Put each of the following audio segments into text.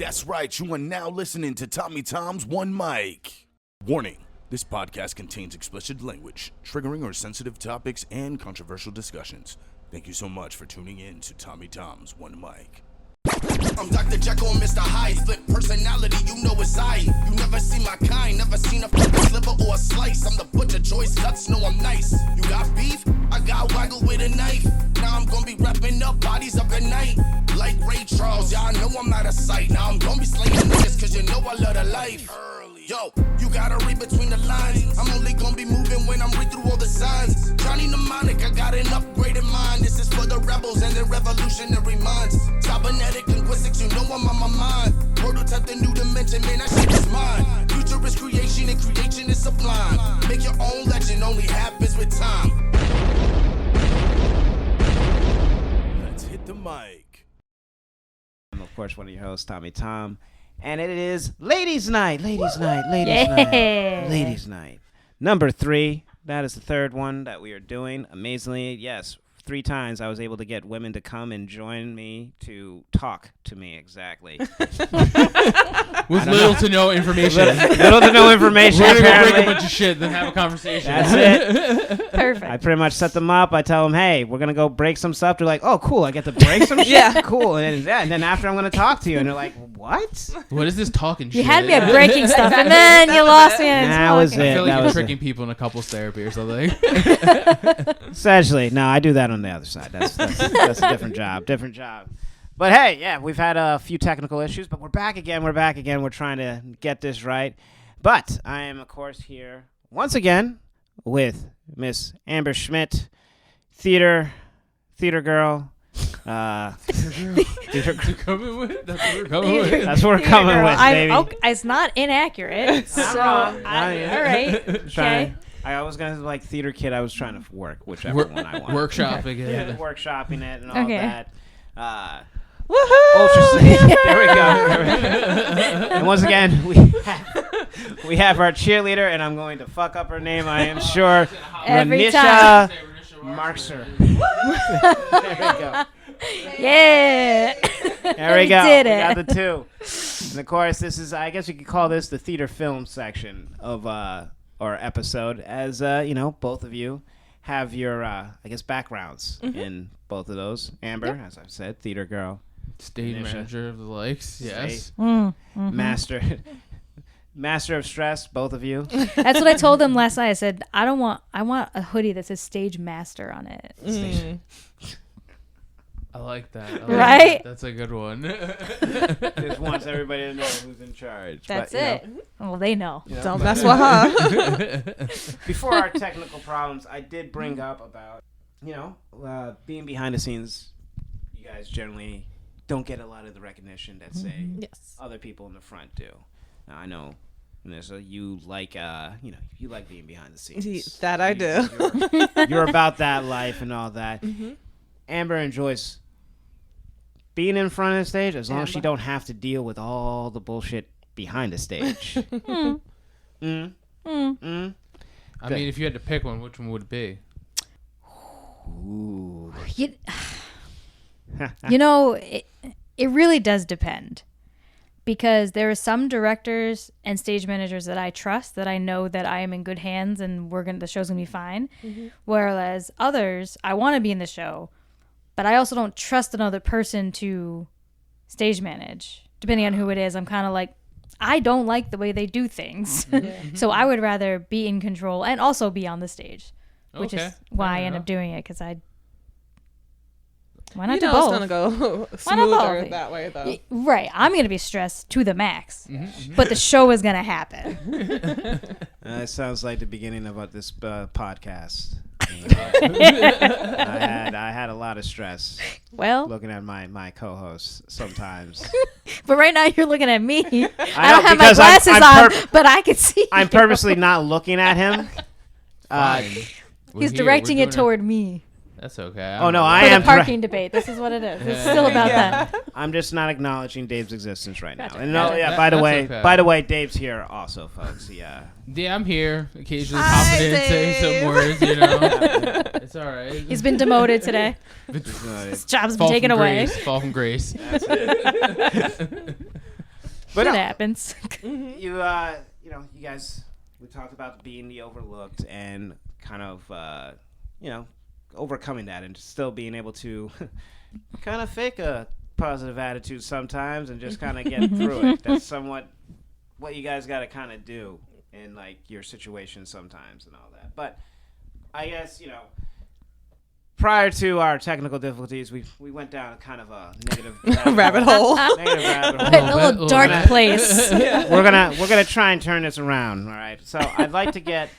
That's right, you are now listening to Tommy Tom's One Mic. Warning, this podcast contains explicit language, triggering or sensitive topics, and controversial discussions. Thank you so much for tuning in to Tommy Tom's One Mic. I'm Dr. Jekyll and Mr. Hyde, split personality, you know it's I. You never seen my kind, never seen a fucking sliver or a slice. I'm the butcher, choice cuts, know I'm nice. You got beef? I got waggle with a knife. Now I'm gonna be wrapping up bodies up at night. Like Ray Charles, y'all know I'm out of sight. Now I'm gonna be slaying niggas cause you know I love the life. Yo, you gotta read between the lines. I'm only gonna be moving when I'm read through all the signs. Johnny Mnemonic, I got an upgraded mind. This is for the rebels and their revolutionary minds. Cybernetic linguistics, you know I'm on my mind. Prototype the new dimension, man, that shit is mine. Future is creation and creation is sublime. Make your own legend, only happens with time. Let's hit the mic. I'm, of course, one of your hosts, Tommy Tom. And it is Ladies' Night, Ladies' Night, Ladies' Night, Ladies' Night. Number 3, that is the third one that we are doing. Amazingly, yes, 3 times I was able to get women to come and join me to talk to me exactly. With little to no information. Little to no information. We're going to break a bunch of shit, then have a conversation. That's it. Perfect. I pretty much set them up. I tell them, hey, we're going to go break some stuff. They're like, oh, cool, I get to break some shit? Yeah. Cool. And then after I'm going to talk to you. And they're like, what? What is this talking shit? You had me at breaking stuff, and then you lost me at That was talking. it. I feel like That you're was tricking people in a couples therapy or something. Essentially. No, I do that on the other side. That's a different job. But hey, yeah, we've had a few technical issues, but we're back again. We're trying to get this right. But I am, of course, here once again with Miss Amber Schmidt, theater girl. Theater Coming with? That's what we're coming with. That's what we're coming with, baby. Okay, it's not inaccurate. So, all right. Okay. I was going to like theater kid. I was trying to work whichever one I want. Workshopping it. Yeah, workshopping it and all Okay. that. Woohoo! There we go. And once again, we have our cheerleader, and I'm going to fuck up her name, I am sure. Every time. Markser. There we go. Yeah. There we go. Did it. We got the 2. And of course, this is, I guess you could call this the theater film section of our episode, as both of you have your, I guess, backgrounds in both of those. Amber, as I've said, theater girl. Stage manager of the likes, yes. Master of stress, both of you. That's what I told them last night. I said, I want a hoodie that says Stage Master on it. I like that. Right? That's a good one. Just wants everybody to know who's in charge. That's but, it. Well, they know. Don't mess with her. Before our technical problems, I did bring up about, being behind the scenes. You guys generally don't get a lot of the recognition that, say, other people in the front do. Now, I know, Vanessa, you like, you like being behind the scenes. That I do. You're about that life and all that. Mm-hmm. Amber enjoys being in front of the stage as long as she don't have to deal with all the bullshit behind the stage. I mean, if you had to pick one, which one would it be? Ooh. It really does depend. Because there are some directors and stage managers that I trust, that I know that I am in good hands and the show's gonna be fine. Mm-hmm. Whereas others, I want to be in the show, but I also don't trust another person to stage manage. Depending on who it is, I'm kind of like, I don't like the way they do things. So I would rather be in control and also be on the stage, which is why I end up doing it, because why not do both? It's going to go smoother that way, though. Right. I'm going to be stressed to the max. But the show is going to happen. It sounds like the beginning of this podcast. I had a lot of stress. Well, looking at my co-hosts sometimes. But right now you're looking at me. I don't have my glasses on, but I can see. I'm purposely not looking at him. He's directing it toward me. That's okay. Oh no, I am the parking debate. This is what it is. It's still about that. I'm just not acknowledging Dave's existence right now. Gotcha. And by the way, Dave's here also, folks. Yeah. Yeah, I'm here. Occasionally popping in, saying some words. It's all right. He's been demoted today. His job's been taken away. Fall from grace. That's it. But it happens. You guys, we talked about being the overlooked and kind of, overcoming that and still being able to kind of fake a positive attitude sometimes and just kind of get through it. That's somewhat what you guys got to kind of do in like your situation sometimes and all that. But I guess, prior to our technical difficulties, we went down kind of a negative rabbit hole. Negative rabbit hole. A little dark place. We're gonna try and turn this around. All right. So I'd like to get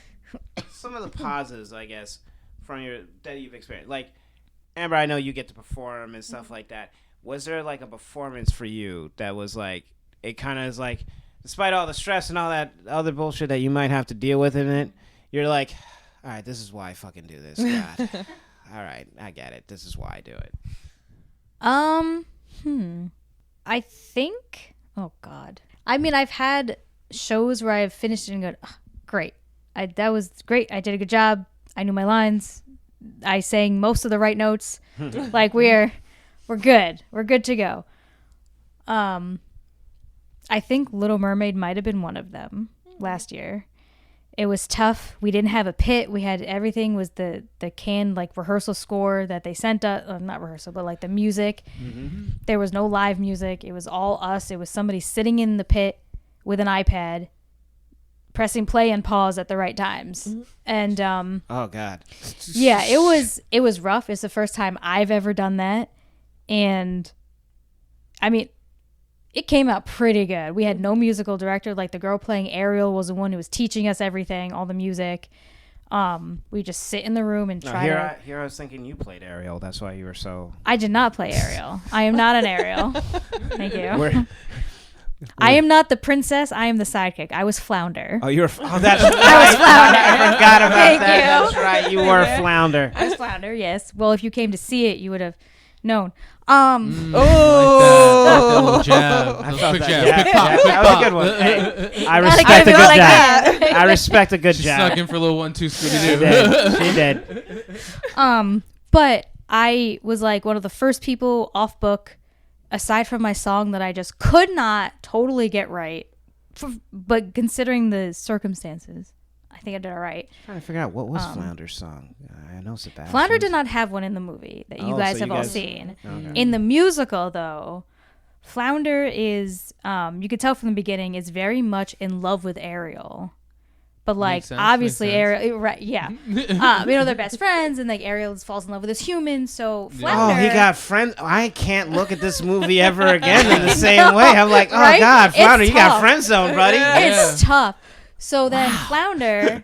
some of the positives, I guess, that you've experienced. Like Amber, I know you get to perform and stuff like that. Was there like a performance for you that was like it kind of is like, despite all the stress and all that other bullshit that you might have to deal with in it, you're like, all right, this is why I fucking do this. God. All right, I get it. This is why I do it. I think. Oh God. I mean, I've had shows where I've finished it and go, oh, great. That was great. I did a good job. I knew my lines. I sang most of the right notes. Like we're good. We're good to go. I think Little Mermaid might have been one of them last year. It was tough. We didn't have a pit. We had everything was the canned like rehearsal score that they sent us. Not rehearsal, but like the music. Mm-hmm. There was no live music. It was all us. It was somebody sitting in the pit with an iPad, pressing play and pause at the right times. Mm-hmm. And oh God. Yeah, it was rough. It's the first time I've ever done that. And I mean, it came out pretty good. We had no musical director. Like the girl playing Ariel was the one who was teaching us everything, all the music. We just sit in the room and try to... Here I was thinking you played Ariel. That's why you were so... I did not play Ariel. I am not an Ariel. Thank you. I am not the princess. I am the sidekick. I was Flounder. Oh, you were... Oh, that's right. I was Flounder. I forgot about Thank that. You. That's right. You were Flounder. I was Flounder, yes. Well, if you came to see it, you would have known. Like that little jab. I felt Quick that. jab. Yeah, Quick pop. that was a good one. Hey, I respect a good like jab. I respect a good She jab. snuck in for a little 1-2 Scooby-Doo. She did. But I was like one of the first people off book, aside from my song that I just could not totally get right. But considering the circumstances, I think I did all right. I'm trying to figure out what was Flounder's song. I know Sebastian. Flounder did not have one in the movie that you guys have all seen. Okay. In the musical, though, Flounder is, you could tell from the beginning, is very much in love with Ariel. But, like, obviously, Ariel, right, yeah. They're best friends, and, like, Ariel falls in love with this human, so Flounder. Oh, he got friends. I can't look at this movie ever again in the same way. I'm like, oh, right? God, Flounder, It's you got tough. friend zone, buddy. It's tough. So then Flounder,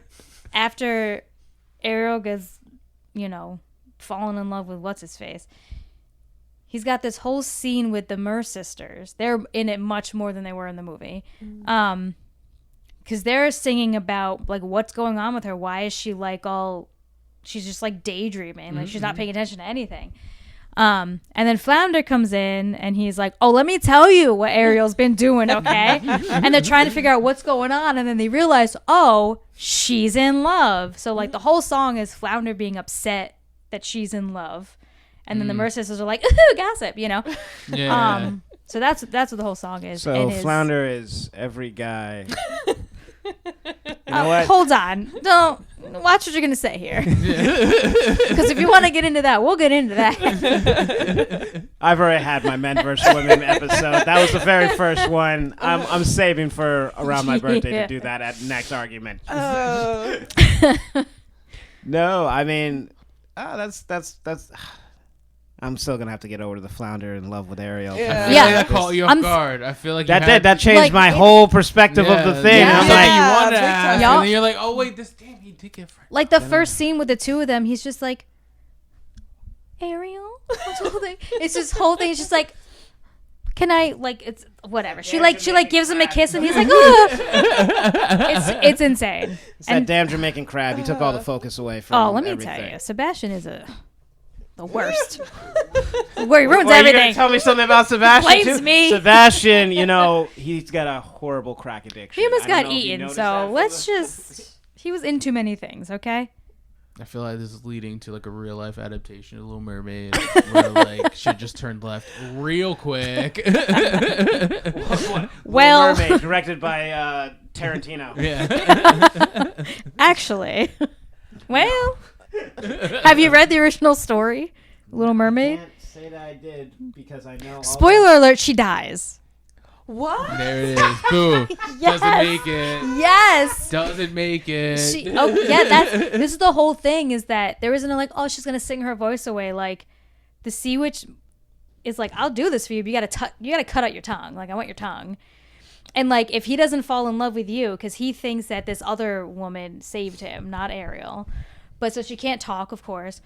after Ariel gets, fallen in love with what's-his-face, he's got this whole scene with the Mer sisters. They're in it much more than they were in the movie. Because they're singing about, like, what's going on with her. Why is she, like, she's just, like, daydreaming. Like, she's not paying attention to anything. And then Flounder comes in, and he's like, oh, let me tell you what Ariel's been doing, okay? And they're trying to figure out what's going on, and then they realize, oh, she's in love. So, like, the whole song is Flounder being upset that she's in love. And then the Mer sisters are like, ooh, gossip, Yeah. So that's what the whole song is. So and Flounder is every guy. You know what? Hold on. Don't watch what you're going to say here. Because if you want to get into that, we'll get into that. I've already had my men versus women episode. That was the very first one. I'm saving for around my birthday to do that at next argument. No, I mean, that's. I'm still gonna have to get over to the Flounder in love with Ariel. Yeah. I feel like that caught you off guard. I feel like that changed like, my whole perspective of the thing. Yeah. I'm like, like, you want to big ask, time. and then you're like, oh wait, he did get friends. Like the first scene with the two of them, he's just like, Ariel? It's this whole thing. It's just like, can I, like, it's whatever. She gives him a kiss, and he's like, oh. It's insane. It's that damn Jamaican crab. He took all the focus away from Oh, let me everything. tell you, Sebastian is the worst. Where he ruins Well, everything. You're gonna tell me something about Sebastian Blames too? me. Sebastian, he's got a horrible crack addiction. He almost I don't got know if you eaten, noticed so that. let's just... He was in too many things, okay? I feel like this is leading to like a real life adaptation of Little Mermaid, where like shit just turned left real quick. Well, Little Mermaid, directed by Tarantino. Yeah. actually, well, have you read the original story, Little Mermaid? I can't say that I did because I know. Spoiler alert: she dies. What? There it is. Boom. Yes. Doesn't make it. Yes. Doesn't make it. This is the whole thing, is that there isn't she's gonna sing her voice away. Like, the Sea Witch is like, I'll do this for you, but you gotta cut out your tongue. Like, I want your tongue. And like, if he doesn't fall in love with you, because he thinks that this other woman saved him, not Ariel, but so she can't talk, of course.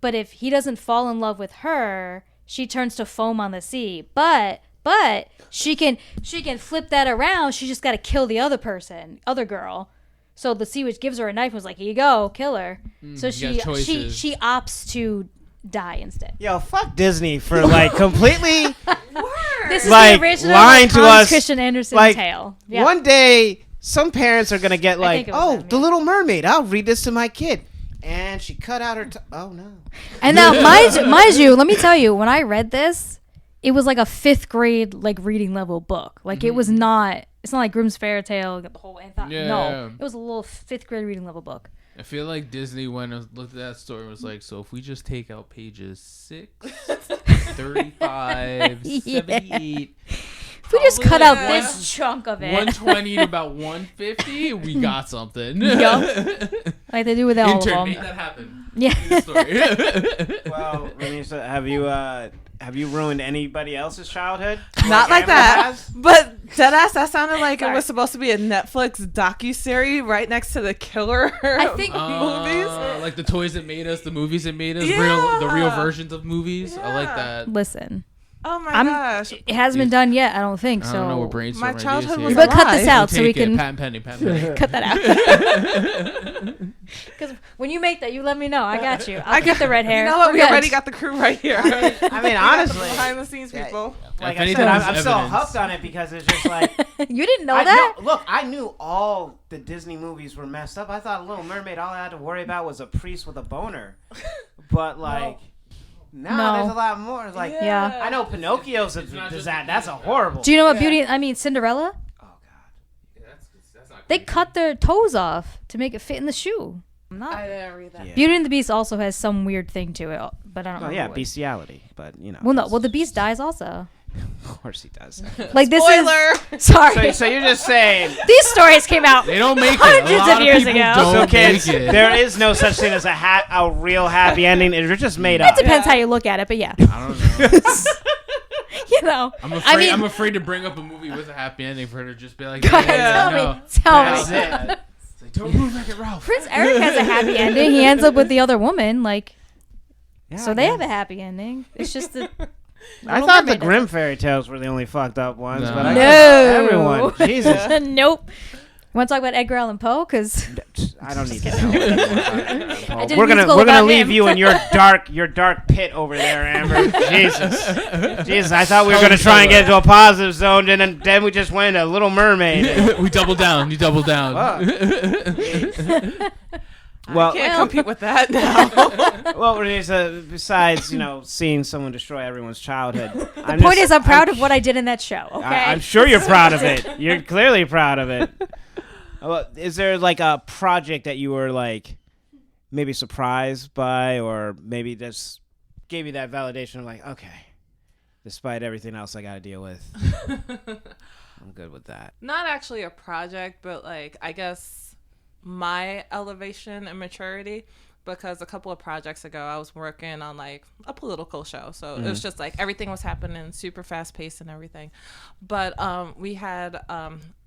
But if he doesn't fall in love with her, she turns to foam on the sea. But she can flip that around. She just got to kill the other girl. So the Sea Witch gives her a knife and was like, here you go, kill her. So she opts to die instead. Yo, fuck Disney for like completely This is like the original lying to Hans us. Christian Andersen Like, tale. Yeah. one day, some parents are gonna get like, think it was oh, them, The yeah. Little Mermaid. I'll read this to my kid. And she cut out her. Oh no. And now, mind you, let me tell you, when I read this, it was like a 5th grade like reading level book. Like, it was not. It's not like Grimm's Fairy Tale, the whole anthology. Yeah. No, it was a little 5th grade reading level book. I feel like Disney went and looked at that story and was like, so if we just take out pages 6, 35, Yeah. 78, If we just cut out Probably this chunk of it, 120 to about 150, we got something. Yup. Like they do with all Intern, of make them. that happen. Yeah. In the story. Well, Renisa, have you ruined anybody else's childhood? Not like Amber that. has? But deadass, that sounded like it Sorry. was supposed to be a Netflix docuseries right next to the killer I think movies. Like the toys that made us, the movies that made us, Yeah. the real versions of movies. I like Yeah. that. Listen, Oh my I'm- gosh. it hasn't been done yet. I don't think I so. don't know. We're brainstorming. My ideas childhood here. was But cut this alive. out so we Take it. can Patent pending. cut that out. Because when you make that, you let me know. I got you. I'll get the red hair. You know what? We're We good. already got the crew right here. I mean, honestly, behind the scenes people. like If I anything, said, there's I'm still evidence. hooked on it because it's just like. You didn't know that? Look, I knew all the Disney movies were messed up. I thought Little Mermaid, all I had to worry about was a priest with a boner. But like, no, No. there's a lot more. It's like, Yeah. I know Pinocchio's a disaster. That's a horrible. Do you know what Cinderella? Oh god. That's not They cut their toes off to make it fit in the shoe. I'm not. I didn't read that. Yeah. Beauty and the Beast also has some weird thing to it, but I don't know. Well, yeah, what. bestiality, but you know. Well, no. Well, the Beast dies also. Of course he does. Like this Spoiler. is. Sorry. So you're just saying. These stories came out. They don't make it. Hundreds A lot of years people ago. Don't So kids, make it. there is no such thing as a real happy ending. It's just made It up. depends how you look at it, but yeah, I don't know. you know. I'm afraid to bring up a movie with a happy ending for her to just be like, Go ahead, yeah, tell no. me. Tell That's me. it. It's like, don't move like it, Ralph. Prince Eric has a happy ending. He ends up with the other woman. Like, Yeah, so I they guess. have a happy ending. It's just the. I thought the Grimm fairy tales were the only fucked up ones, No. but I No. guess everyone. Jesus. Nope. Want to talk about Edgar Allan Poe? Because I don't need to know. I did a We're gonna musical we're gonna about leave him. you in your dark pit over there, Amber. Jesus. I thought we were gonna try and get into a positive zone, and then we just went into Little Mermaid. We doubled down. You doubled down. Well, Can't compete with that now. well, besides seeing someone destroy everyone's childhood, the point is, I'm proud of what I did in that show. Okay. I'm sure you're proud of it. You're clearly proud of it. Well, is there like a project that you were like maybe surprised by, or maybe just gave you that validation of like, okay, despite everything else I got to deal with, I'm good with that. Not actually a project, but like I guess my elevation and maturity, because a couple of projects ago I was working on like a political show, so it was just like everything was happening super fast paced and everything, but we had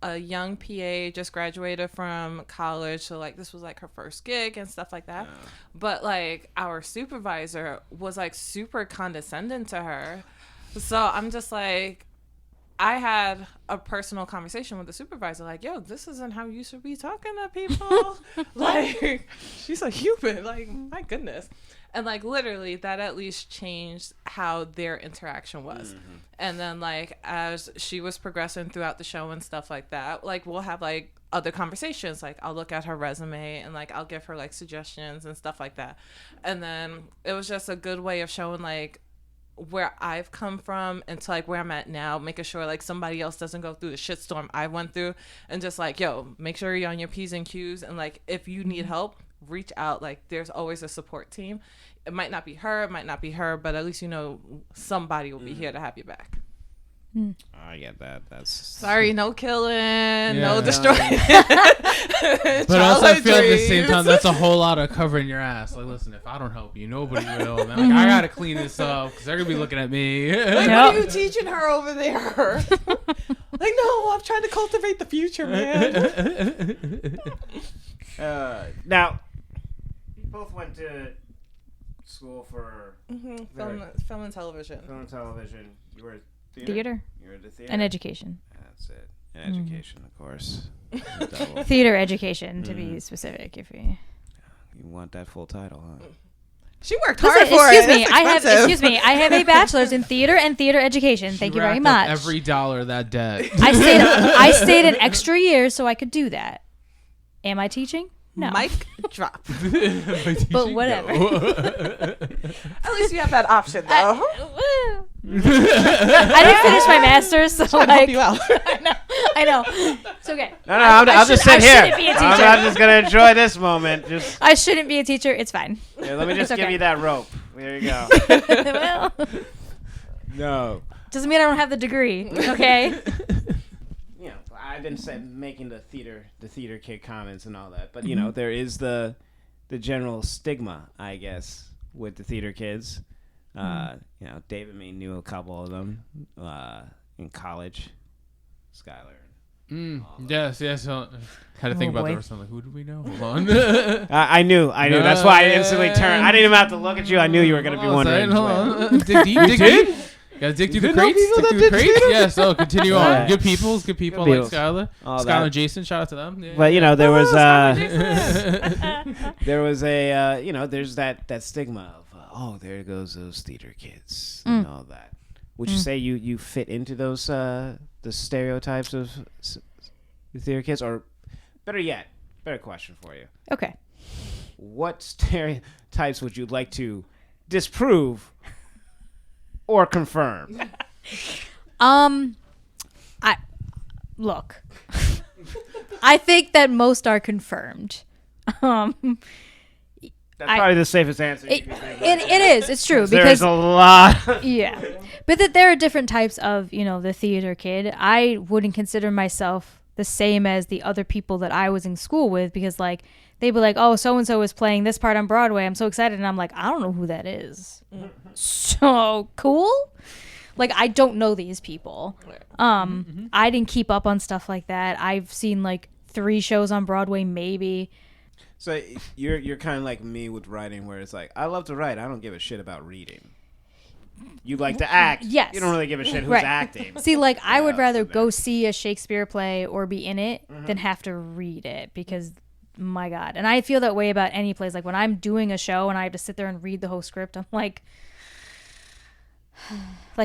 a young PA just graduated from college, so like this was like her first gig and stuff like that. But like our supervisor was like super condescending to her, so I'm just like, I had a personal conversation with the supervisor, like, yo, this isn't how you should be talking to people. Like, she's a human. Like, my goodness. And, like, literally, that at least changed how their interaction was. And then, like, as she was progressing throughout the show and stuff like that, like, we'll have, like, other conversations. Like I'll look at her resume and like I'll give her like suggestions and stuff like that. And then it was just a good way of showing like where I've come from and to like where I'm at now, making sure like somebody else doesn't go through the shitstorm I went through, and just like, yo, make sure you're on your P's and Q's, and like if you need help, reach out. Like there's always a support team. It might not be her, but at least you know somebody will be here to have your back. I get that. That's sorry, no killing, no destroying. But also I feel at the same time that's a whole lot of covering your ass. Like, listen, if I don't help you, nobody will. And like, I gotta clean this up because they're gonna be looking at me. Like, what are you teaching her over there? Like, no, I'm trying to cultivate the future, man. Now, you both went to school for Film and television. Film and television. You were Theater. You were the theater. And education. That's it. And education, of course. Theater education, to be specific. If you want that full title, huh? She worked hard for it. Excuse me. I have a bachelor's in theater and theater education. Thank you very much. Every dollar of that debt. I stayed an extra year so I could do that. Am I teaching? No. Mic drop. But whatever. At least you have that option, though. I didn't finish my master's, so like, help you out. I know. It's okay. No, I'll just sit here. I'm just gonna enjoy this moment. I shouldn't be a teacher. It's fine. Here, let me just give you that rope. There you go. Well, no. Doesn't mean I don't have the degree. Okay. You know, I've been making the theater kid comments and all that, but you know, there is the general stigma, I guess, with the theater kids. You know, David and me knew a couple of them in college. Skylar. Yes. So, had to think about the rest. I'm like, who do we know? Hold on. I knew. That's why I instantly turned. I didn't even have to look at you. I knew you were going to be wondering. Hold on. Dig deep. Gotta dig through the crates. Yeah, so continue on. Good people like Skylar. Skylar and Jason, shout out to them. But you know, there was there was a you know, there's that stigma of there goes those theater kids and all that. Would you say you fit into those the stereotypes of theater kids, or better yet, better question for you? Okay. What stereotypes would you like to disprove or confirm? Look. I think that most are confirmed. That's probably the safest answer. It is. It's true. Because there's a lot. Yeah. But that there are different types of, you know, the theater kid. I wouldn't consider myself the same as the other people that I was in school with, because like they'd be like, oh, so-and-so is playing this part on Broadway. I'm so excited. And I'm like, I don't know who that is. So cool. Like, I don't know these people. I didn't keep up on stuff like that. I've seen like 3 shows on Broadway, maybe. So you're kind of like me with writing, where it's like, I love to write. I don't give a shit about reading. You like to act. Yes. You don't really give a shit who's acting. See, like, I would rather go see a Shakespeare play or be in it than have to read it, because, my God. And I feel that way about any plays. Like, when I'm doing a show and I have to sit there and read the whole script, I'm like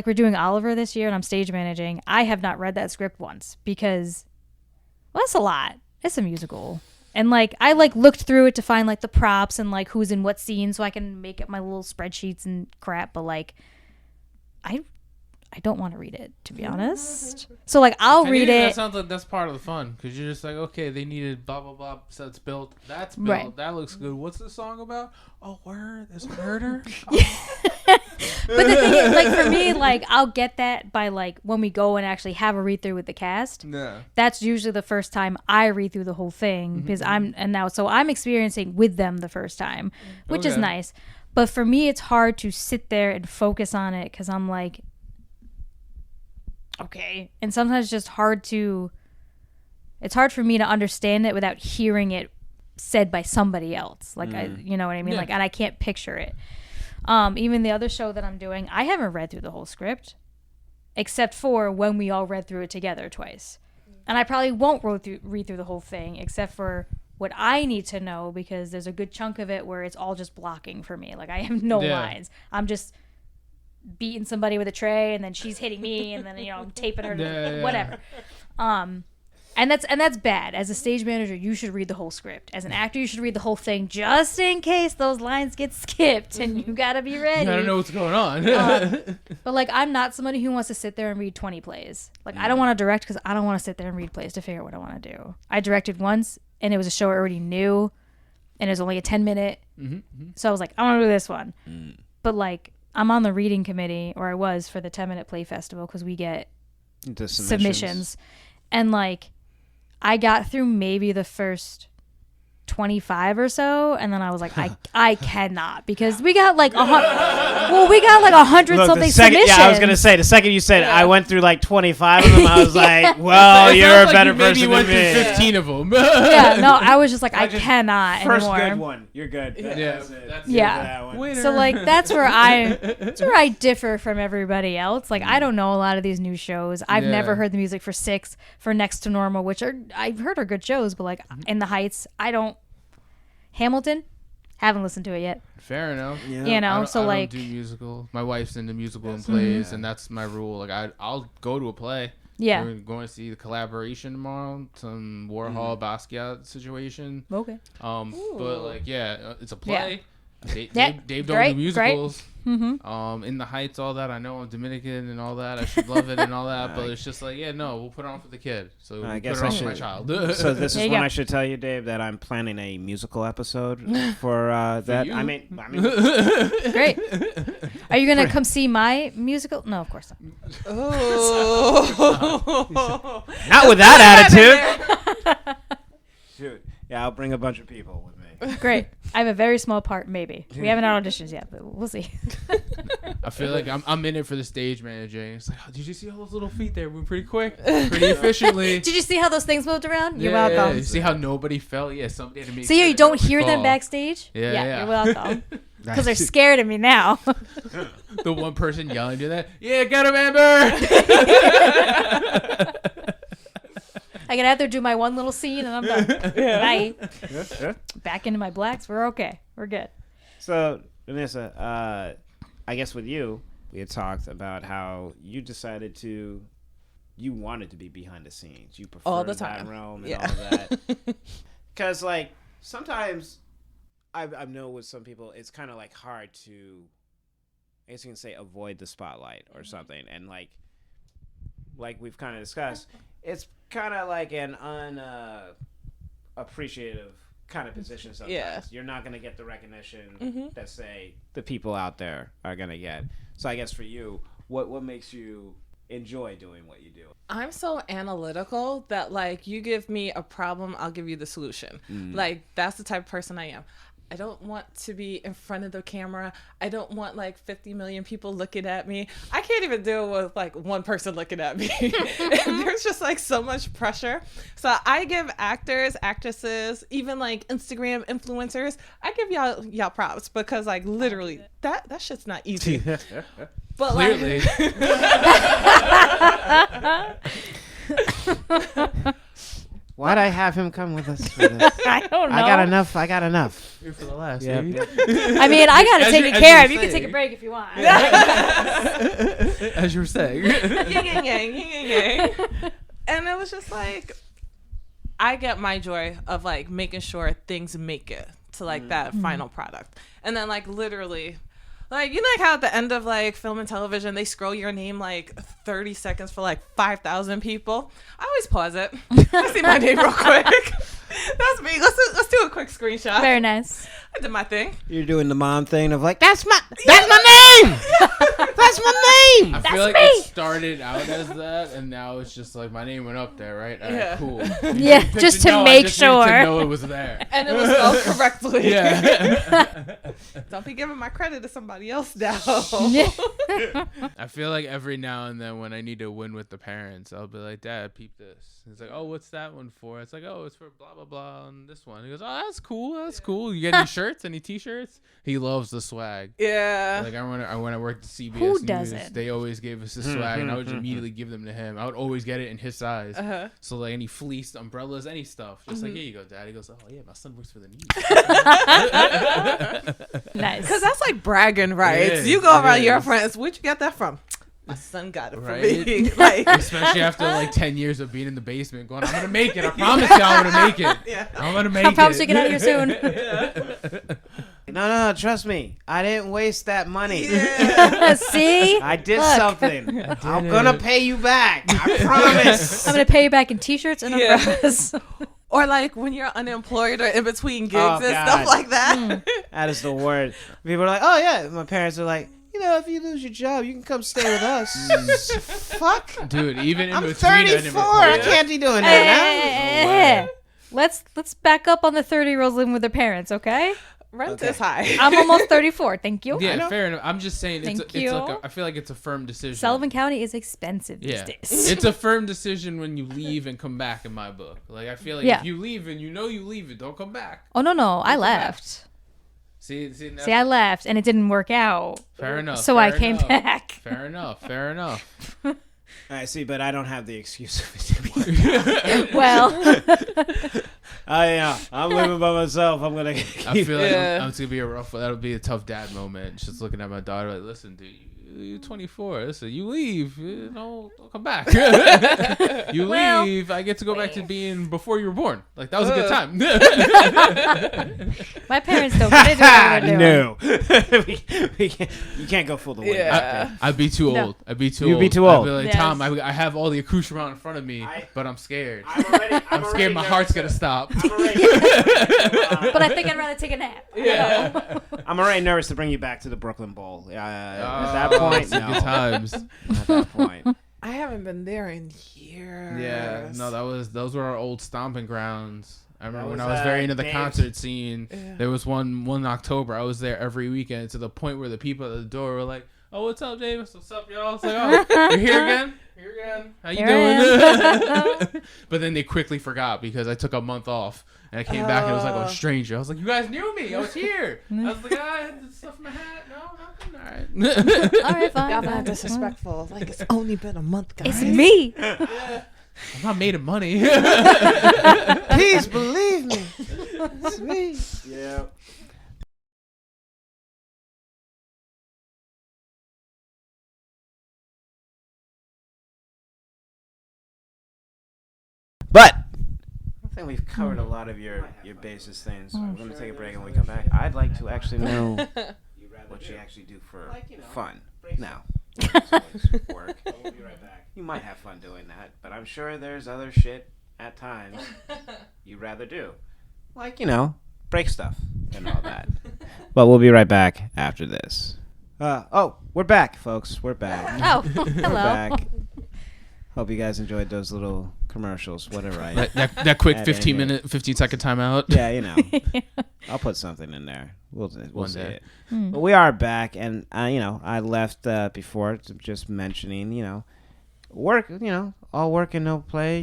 we're doing Oliver this year and I'm stage managing. I have not read that script once because, well, that's a lot. It's a musical. And, like, I, like, looked through it to find, like, the props and, like, who's in what scene so I can make up my little spreadsheets and crap. But, like, I don't want to read it, to be honest. So, like, I'll read it. That sounds like that's part of the fun, because you're just like, okay, they needed blah, blah, blah, so it's built. That's built. Right. That looks good. What's the song about? Oh, word, there's a murder? But the thing is, like, for me, like, I'll get that by, like, when we go and actually have a read through with the cast. Yeah. That's usually the first time I read through the whole thing, because I'm experiencing with them the first time, which is nice. But for me, it's hard to sit there and focus on it, because I'm like, okay. And sometimes it's just it's hard for me to understand it without hearing it said by somebody else. Like, you know what I mean? Yeah. Like, and I can't picture it. Even the other show that I'm doing, I haven't read through the whole script, except for when we all read through it together twice. And I probably won't read through the whole thing, except for what I need to know, because there's a good chunk of it where it's all just blocking for me. Like, I have no lines. I'm just beating somebody with a tray, and then she's hitting me, and then, you know, I'm taping her to whatever. And And that's bad. As a stage manager, you should read the whole script. As an actor, you should read the whole thing just in case those lines get skipped, and you gotta be ready. You gotta know what's going on. But like, I'm not somebody who wants to sit there and read 20 plays. Like, I don't want to direct because I don't want to sit there and read plays to figure out what I want to do. I directed once, and it was a show I already knew, and it was only a 10-minute. So I was like, I want to do this one. But like, I'm on the reading committee, or I was, for the 10-minute play festival, because we get submissions. And like, I got through maybe the first 25 or so, and then I was like, I cannot, because we got like 100 something submissions. Yeah, I was gonna say, the second you said I went through like 25 of them, I was like, well, you're a better person than me. 15 of them. Yeah, no, I was just like, I cannot first anymore. Good one, you're good. Yeah. So like, that's where I differ from everybody else. Like, I don't know a lot of these new shows. I've never heard the music for Six, for Next to Normal, which I've heard are good shows, but like In the Heights, I don't. Hamilton, haven't listened to it yet. Fair enough. Yeah. You know, so I like, don't do musical. My wife's into musical and plays, and that's my rule. Like, I'll go to a play. Yeah. We're going to see the Collaboration tomorrow, some Warhol Basquiat situation. Okay. But like, it's a play. Yeah. Dave don't do musicals. In the Heights, all that. I know I'm Dominican and all that. I should love it and all that. But it's just like, we'll put it on for the kid. So I we'll guess put it on I for my should. child. So this is when go. I should tell you, Dave, that I'm planning a musical episode for that. you? I mean, great. Are you gonna come see my musical? No, of course not. Oh. not with that attitude. Shoot. Yeah, I'll bring a bunch of people with me. Great. I have a very small part, maybe. We haven't had auditions yet, but we'll see. I feel like I'm in it for the stage manager. It's like, did you see all those little feet there moving pretty quick, pretty efficiently? Did you see how those things moved around? You're Yeah, welcome. You see how nobody fell? Yeah, somebody had to make See, sure you that don't nobody hear them fall. backstage? Yeah. You're welcome. Because they're scared of me now. The one person yelling to that. Yeah, get him, Amber. I can either do my one little scene and I'm done. Bye. Back into my blacks. We're okay. We're good. So, Vanessa, I guess with you, we had talked about how you decided you wanted to be behind the scenes. You prefer All the time. that realm and all that. Because, like, sometimes I know with some people, it's kind of like hard to, I guess you can say, avoid the spotlight or something. And like we've kind of discussed, it's kind of like an unappreciative kind of position sometimes. Yeah. You're not going to get the recognition that, say, the people out there are going to get. So I guess for you, what makes you enjoy doing what you do? I'm so analytical that, like, you give me a problem, I'll give you the solution. Like, that's the type of person I am. I don't want to be in front of the camera. I don't want like 50 million people looking at me. I can't even deal with like one person looking at me. And there's just like so much pressure. So I give actors, actresses, even like Instagram influencers, I give y'all props because like literally that shit's not easy. But Clearly. Why'd I have him come with us for this? I don't know. I got enough. Here for the last. Yeah. I mean, I got to take it care of. You can take a break if you want. As you were saying. Yin yang, yin yang. And it was just like, I get my joy of like making sure things make it to like that final product. And then like literally, like, you know, like how at the end of like film and television, they scroll your name like 30 seconds for like 5,000 people. I always pause it. I see my name real quick. That's me. Let's do a quick screenshot. Very nice. I did my thing. You're doing the mom thing of like, that's my name. That's my name. I feel like me. it started out as that, and now it's just like my name went up there, right? All right, Yeah. cool. Yeah, just to make sure. To know it was there. And it was spelled correctly. Yeah. Don't be giving my credit to somebody else now. I feel like every now and then when I need to win with the parents, I'll be like, Dad, peep this. It's like, oh, what's that one for? It's like, oh, it's for blah, blah, blah on this one. He goes, oh, that's cool. That's cool. You get any shirts? Any T-shirts? He loves the swag. Yeah. Like, when I worked at CBS Who News, doesn't? they always gave us the swag, and I would just immediately give them to him. I would always get it in his size. So, like, any fleece, umbrellas, any stuff. Just like, here you go, Dad. He goes, oh, yeah, my son works for the news. Nice. Because that's like bragging rights. It is. You go It around your is. friends. Where'd you get that from? my son got it for Right? me. Like, Especially after like 10 years of being in the basement, going, I'm gonna make it. I promise you, I'm gonna make it. yeah. I'm gonna make it. I promise you get out of here soon. No, trust me. I didn't waste that money. See? I did Look. something. I'm gonna pay you back. I promise. I'm going to pay you back in t-shirts and Yeah. umbrellas. Or like when you're unemployed or in between gigs Oh, and God. stuff like that. That is the word. People are like, oh yeah. My parents are like, if you lose your job, you can come stay with us. Fuck. Dude, even in I'm between, I 34. I can't be doing that now. Let's back up on the 30-year-olds living with their parents, okay? Rent is high. I'm almost 34. Thank you. Yeah, fair enough. I'm just saying, Thank it's you. like I feel like it's a firm decision. Sullivan County is expensive Yeah, these days. it's a firm decision when you leave and come back. In my book, like I feel like Yeah. if you leave and you leave it, don't come back. Oh, no. I left. See, that's See, I left, and it didn't work out. fair enough. So fair I came enough. back. Fair enough. I see, but I don't have the excuse of it. Well, I'm living by myself. I'm gonna. I feel like Yeah. it's gonna be that'll be a tough dad moment. Just looking at my daughter, like, listen, dude, you're 24. Listen, you leave, don't come back. You Well, leave, I get to go back to being before you were born. Like that was a good time. my parents don't. They do what they're doing. No, we can't, you can't go full the way. Yeah. I'd be too No. old. I'd be too You'd old. be too I'd old. be like, Yes. Tom, I have all the accoutrement in front of me, but I'm scared. I'm scared my heart's gonna stop. But I think I'd rather take a nap. Yeah. I'm already nervous to bring you back to the Brooklyn Bowl. At that point, it's a no. good times. At that point, I haven't been there in years. Yeah, no, those were our old stomping grounds. I remember That when was, I was very into the Dave. concert scene. Yeah. There was one October. I was there every weekend to the point where the people at the door were like, "Oh, what's up, Davis? What's up, y'all?" It's like, "Oh, you're here again? Here again? How you Here I doing?" But then they quickly forgot because I took a month off and I came back and it was like a stranger. I was like, "You guys knew me. I was here." I was the guy. I had the stuff in my hat. No, nothing. All right. All right, fine. Y'all fine. not disrespectful. Like, it's only been a month, guys. It's me. I'm not made of money. please believe me. It's me. Yeah. But I think we've covered a lot of your basis things. So we're going to take a break, and when we come back, I'd like to actually know what you actually do for fun. Now, work. We'll be right back. You might have fun doing that, but I'm sure there's other shit at times you'd rather do, like break stuff and all that. But we'll be right back after this. We're back, folks. We're back. Oh, We're hello. back. Hope you guys enjoyed those little commercials. Whatever. that quick At 15-second timeout. Yeah, I'll put something in there. We'll One see day. it. But we are back, and I left before just mentioning, work. All work and no play.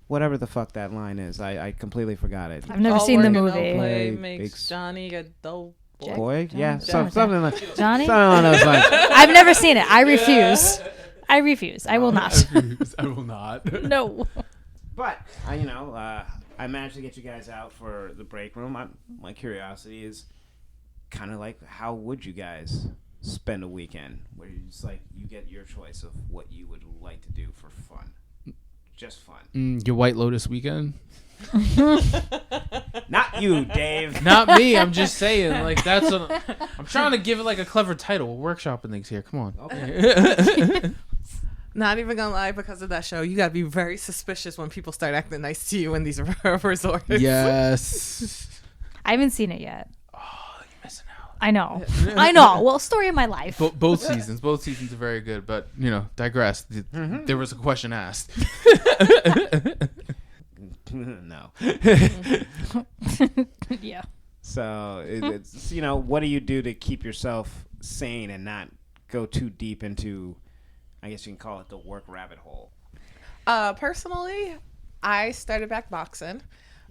Whatever the fuck that line is. I completely forgot it. I've never All seen the work and no movie. play Big- makes Johnny a dull boy. Boy, yeah, Johnny. something like Johnny? something along those lines. I've never seen it. I refuse. I will not. I will not. No. But I managed to get you guys out for the break room. My curiosity is kind of like, how would you guys spend a weekend where it's like you get your choice of what you would like to do for fun, just fun. Your White Lotus weekend? Not you, Dave. Not me. I'm just saying. Like I'm trying to give it like a clever title. We're workshopping things here. Come on. Okay. Not even gonna lie, because of that show, you gotta be very suspicious when people start acting nice to you in these resorts. Yes. I haven't seen it yet. Oh, you're missing out. I know. I know. Well, story of my life. Both seasons. Both seasons are very good. But digress. There was a question asked. No. Yeah. So it's what do you do to keep yourself sane and not go too deep into, I guess you can call it, the work rabbit hole? Personally, I started back boxing.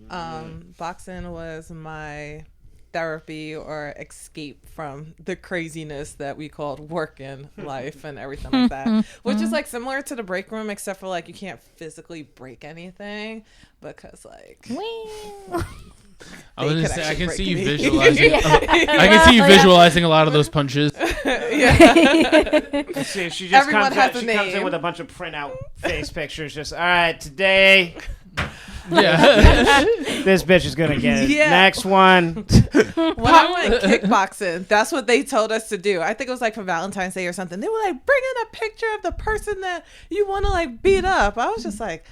Boxing was my therapy or escape from the craziness that we called work in life and everything like that, which is like similar to the break room, except for like you can't physically break anything because like I was they gonna could say, I actually can see break you me. visualizing. I can see you visualizing a lot of those punches. See, she just Everyone comes, has out, a she comes in name. with a bunch of printout face pictures. Just all right, today Yeah. this bitch is gonna get it. Yeah. Next one. When I went kickboxing, that's what they told us to do. I think it was like for Valentine's Day or something. They were like, bring in a picture of the person that you want to like beat up. I was just like,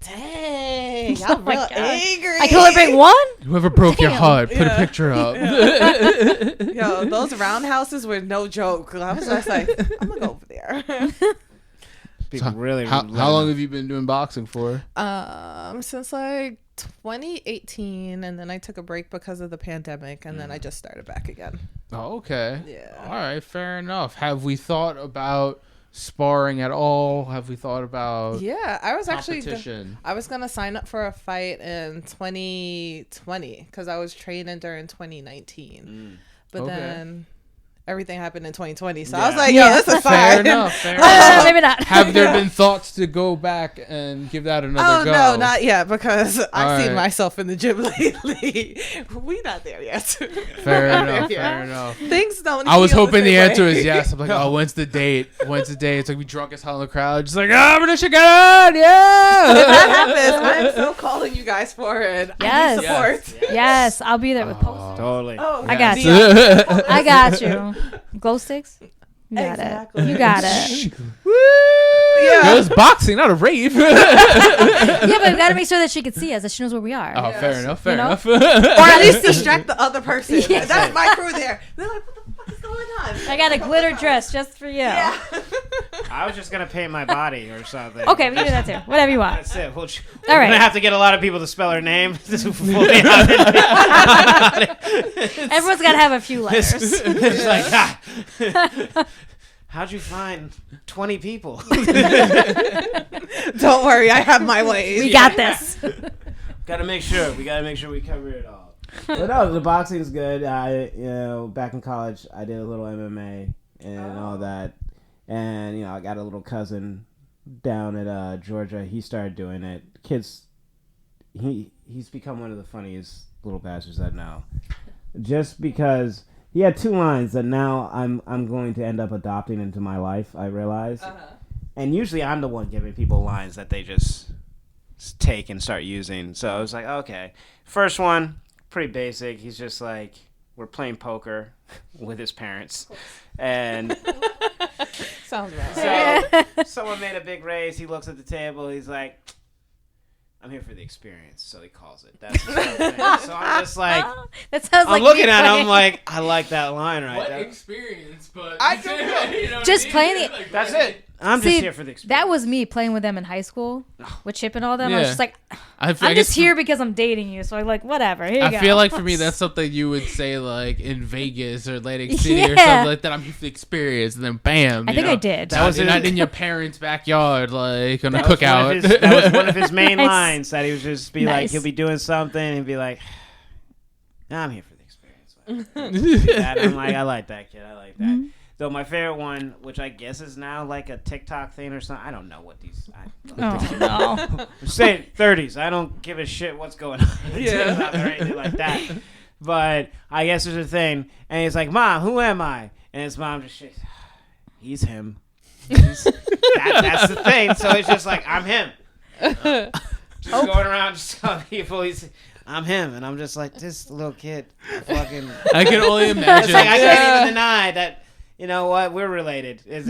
dang, I'm my real God. angry. I can only bring one. Whoever broke your Damn. heart, put a Yeah. picture up. Yo, those roundhouses were no joke. I was just like, I'm gonna go over there. People really. How long have you been doing boxing for? Since like 2018, and then I took a break because of the pandemic, and then I just started back again. Oh, okay. Yeah. All right, fair enough. Have we thought about sparring at all? Have we thought about Yeah, I was actually competition? I was gonna sign up for a fight in 2020 because I was training during 2019, but Okay. then everything happened in 2020. So I Yeah. was like, yo, Yeah. this is Fair fine. enough. Fair enough. Maybe not. Have there been thoughts to go back and give that another Oh go? no, not yet because I've All seen right. myself in the gym lately. We not there yet. Fair enough. Yeah. Fair enough. Things don't. I was heal hoping the same answer way. is yes. I'm like, oh, when's the date? When's the date? It's like we drunk as hell in the crowd. Just like, oh, we're gonna check it out. Yeah. If that happens, I'm so calling you guys for it. Yes. I need support. Yes, I'll be there with posters. Totally. Oh, I got you. Dion. I got you. Glow sticks. You got Exactly. it. You got it. Yeah. It was boxing, not a rave. Yeah, but we gotta make sure that she can see us, that she knows where we are. Oh, fair enough. Fair You know? enough. Or at least distract the other person. Yeah. That's my crew there. They're like, what the fuck is going on? I got a glitter dress just for you. Yeah. I was just gonna paint my body or something. Okay, we can do that too. Whatever you want. That's it. All We're right. gonna have to get a lot of people to spell her name. Everyone's gotta have a few letters. It's like, how'd you find 20 people? Don't worry, I have my ways. We got this. Gotta make sure. We gotta make sure we cover it all. But no, the boxing's good. Back in college, I did a little MMA and all that. And, I got a little cousin down at Georgia. He started doing it. He's become one of the funniest little bastards I know. Just because he had two lines that now I'm going to end up adopting into my life, I realize. And usually I'm the one giving people lines that they just take and start using. So I was like, okay. First one, pretty basic. He's just like, we're playing poker with his parents. And Sounds right. so someone made a big raise. He looks at the table. He's like, I'm here for the experience. So he calls it. That's his whole thing. So I'm just like, That sounds like I'm looking me at him. playing- I'm like, I like that line right What there. experience? But I don't know. You know what Just I mean? playing it- Like, That's it. I'm See, just here for the experience. that was me playing with them in high school with Chip and all them. I was Yeah. just like, I I'm guess just here because I'm dating you. So I'm like, whatever. Here you go. I feel like for me that's something you would say like in Vegas or Atlantic City or Yeah. something like that. I'm here for the experience, and then bam. I you think know, I did. That was not his- in your parents' backyard, like on a That was one cookout. of his- that was one of his main Nice. lines that he would just be like, Nice. he'll be doing something and be like, I'm here for the experience. That, I'm like, I like that kid. I like that. Mm-hmm. Though my favorite one, which I guess is now like a TikTok thing or something, I don't know what these. Oh, no. I'm saying 30s. I don't give a shit what's going on. Yeah. Or anything like that. But I guess there's a thing, and he's like, "Mom, who am I?" And his mom just shakes. He's him. That's the thing. So it's just like, I'm him. Just going around just telling people I'm him, and I'm just like, this little kid, fucking. I can only It's imagine. like I can't even deny that. You know what? We're related. There's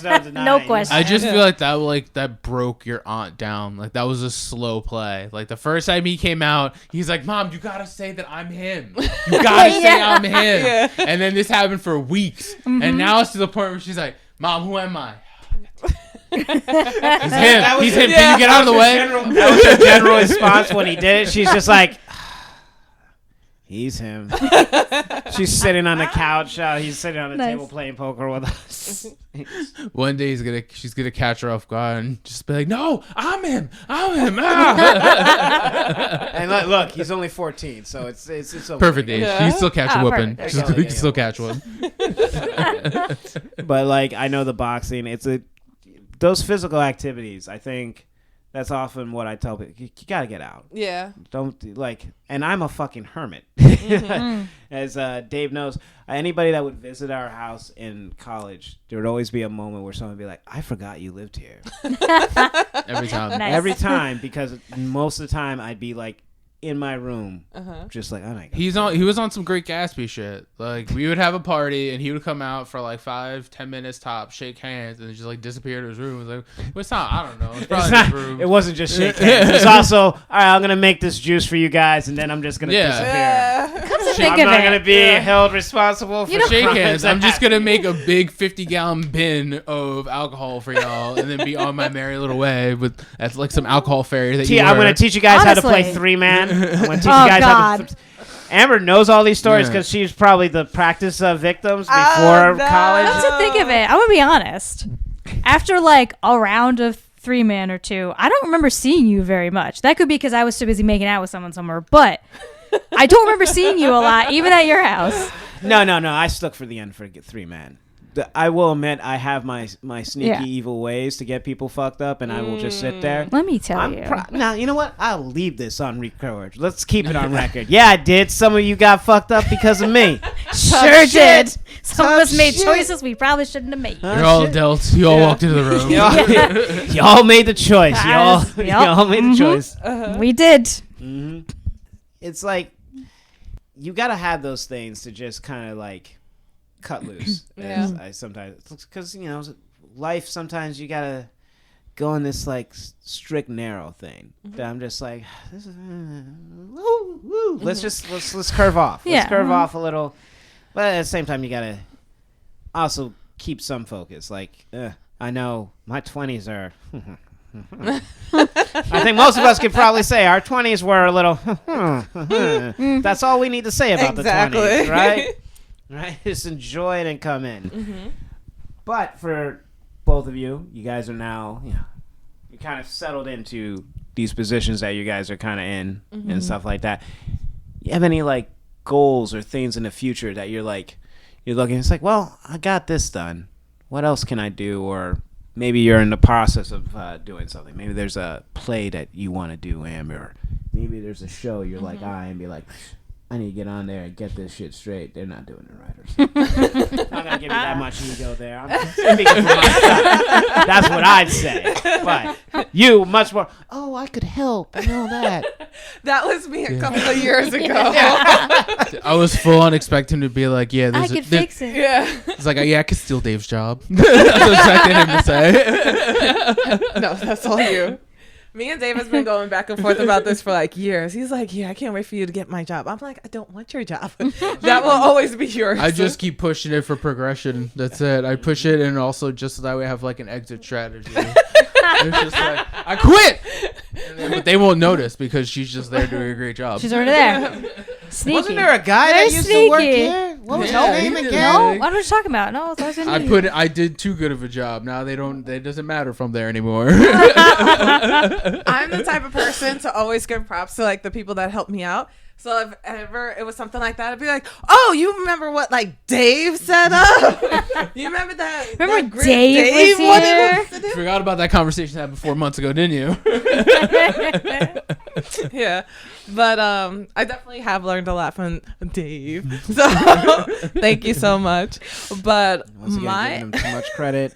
no denying. No question. I just feel like that broke your aunt down. Like that was a slow play. Like the first time he came out, he's like, "Mom, you gotta say that I'm him. You gotta say Yeah. I'm him." And then this happened for weeks, and now it's to the point where she's like, "Mom, who am I?" He's him. That was- He's him. yeah. Can you get out of the way? That was her general response when he did it. She's just like, he's him. She's sitting on the couch. He's sitting on the Nice. table playing poker with us. One day she's gonna catch her off guard and just be like, "No, I'm him. I'm him." Ah. And look, he's only 14, so it's okay. Perfect age. Yeah. She can still catch a Oh, whooping. perfect. She Okay. can still catch one. But like, I know the boxing. Those physical activities. I think That's often what I tell people. You gotta get out. Yeah. Don't like. And I'm a fucking hermit, Mm-hmm. as Dave knows. Anybody that would visit our house in college, there would always be a moment where someone would be like, "I forgot you lived here." Every time. Nice. Every time, because most of the time I'd be like in my room, just like, "Oh my god." He was on some Great Gatsby shit. Like, we would have a party and he would come out for like 5-10 minutes top, shake hands, and just like disappear to his room. It was like, well, it's not, I don't know. It's probably his room. It wasn't just shake hands. It was also, all right, I'm gonna make this juice for you guys, and then I'm just gonna disappear. Come to think I'm of not it, gonna be held responsible for Shake crimes hands. that I'm just happen. gonna make a big 50-gallon bin of alcohol for y'all, and then be on my merry little way with that's like some alcohol fairy that you I'm were. gonna teach you guys how to play Honestly. 3-man. I'm gonna teach you Oh, guys how to. God. Amber knows all these stories Yeah. because she's probably the practice victims before Oh, no. college. Come to think of it, I'm gonna be honest. After like a round of 3-man or 2, I don't remember seeing you very much. That could be because I was too busy making out with someone somewhere, but I don't remember seeing you a lot, even at your house. No. I stuck for the end for 3-man. I will admit I have my sneaky Yeah. evil ways to get people fucked up, and I will just sit there. Let me tell you. Now, you know what? I'll leave this on record. Let's keep it on record. Yeah, I did. Some of you got fucked up because of me. Sure did. Some of Tough us made shit. choices we probably shouldn't have made. You're all adults. You all walked into the room. Y'all made the choice. Yes, yep. Y'all made the choice. We did. It's like you gotta have those things to just kind of like cut loose. Yeah. I sometimes, because life sometimes you gotta go on this like strict narrow thing. That I'm just like, this is, woo, woo. Let's curve off. Yeah. Let's curve off a little, but at the same time you gotta also keep some focus. Like I know my 20s are. I think most of us could probably say our 20s were a little. That's all we need to say about Exactly. the 20s, right? Right? Just enjoy it and come in. But for both of you, you guys are now, you kind of settled into these positions that you guys are kind of in and stuff like that. You have any like goals or things in the future that you're looking? It's like, well, I got this done. What else can I do? Or maybe you're in the process of doing something. Maybe there's a play that you want to do, Amber. Or maybe there's a show you're like, and be like, I need to get on there and get this shit straight. They're not doing it right or something. I'm not gonna give you that much ego there. I'm just speaking for myself. That's what I'd say. But you, much more. Oh, I could help and all that. That was me a couple of years ago. I was full on expecting him to be like, yeah, I there's could fix it. Yeah. It's like, yeah, I could steal Dave's job. That's what I expected him to say. No, that's all you. Me and Dave has been going back and forth about this for like years. He's like, yeah, I can't wait for you to get my job. I'm like, I don't want your job. That will always be yours. I just keep pushing it for progression. That's it. I push it, and also just so that way I have like an exit strategy. It's just like, I quit! But they won't notice because she's just there doing a great job. She's already there. Sneaky. Wasn't there a guy Very that used to work sneaky. here? What was Yeah, his he name did. again? No, what are you talking about? No, that was I did too good of a job. Now it doesn't matter from there anymore. I'm the type of person to always give props to like the people that help me out. So if ever it was something like that, I'd be like, "Oh, you remember what like Dave set up? You remember that? Remember that group Dave was wanted here? us to do?" Forgot about that conversation I had 4 months ago, didn't you? Yeah, but I definitely have learned a lot from Dave. So thank you so much. But Once again, my giving him too much credit.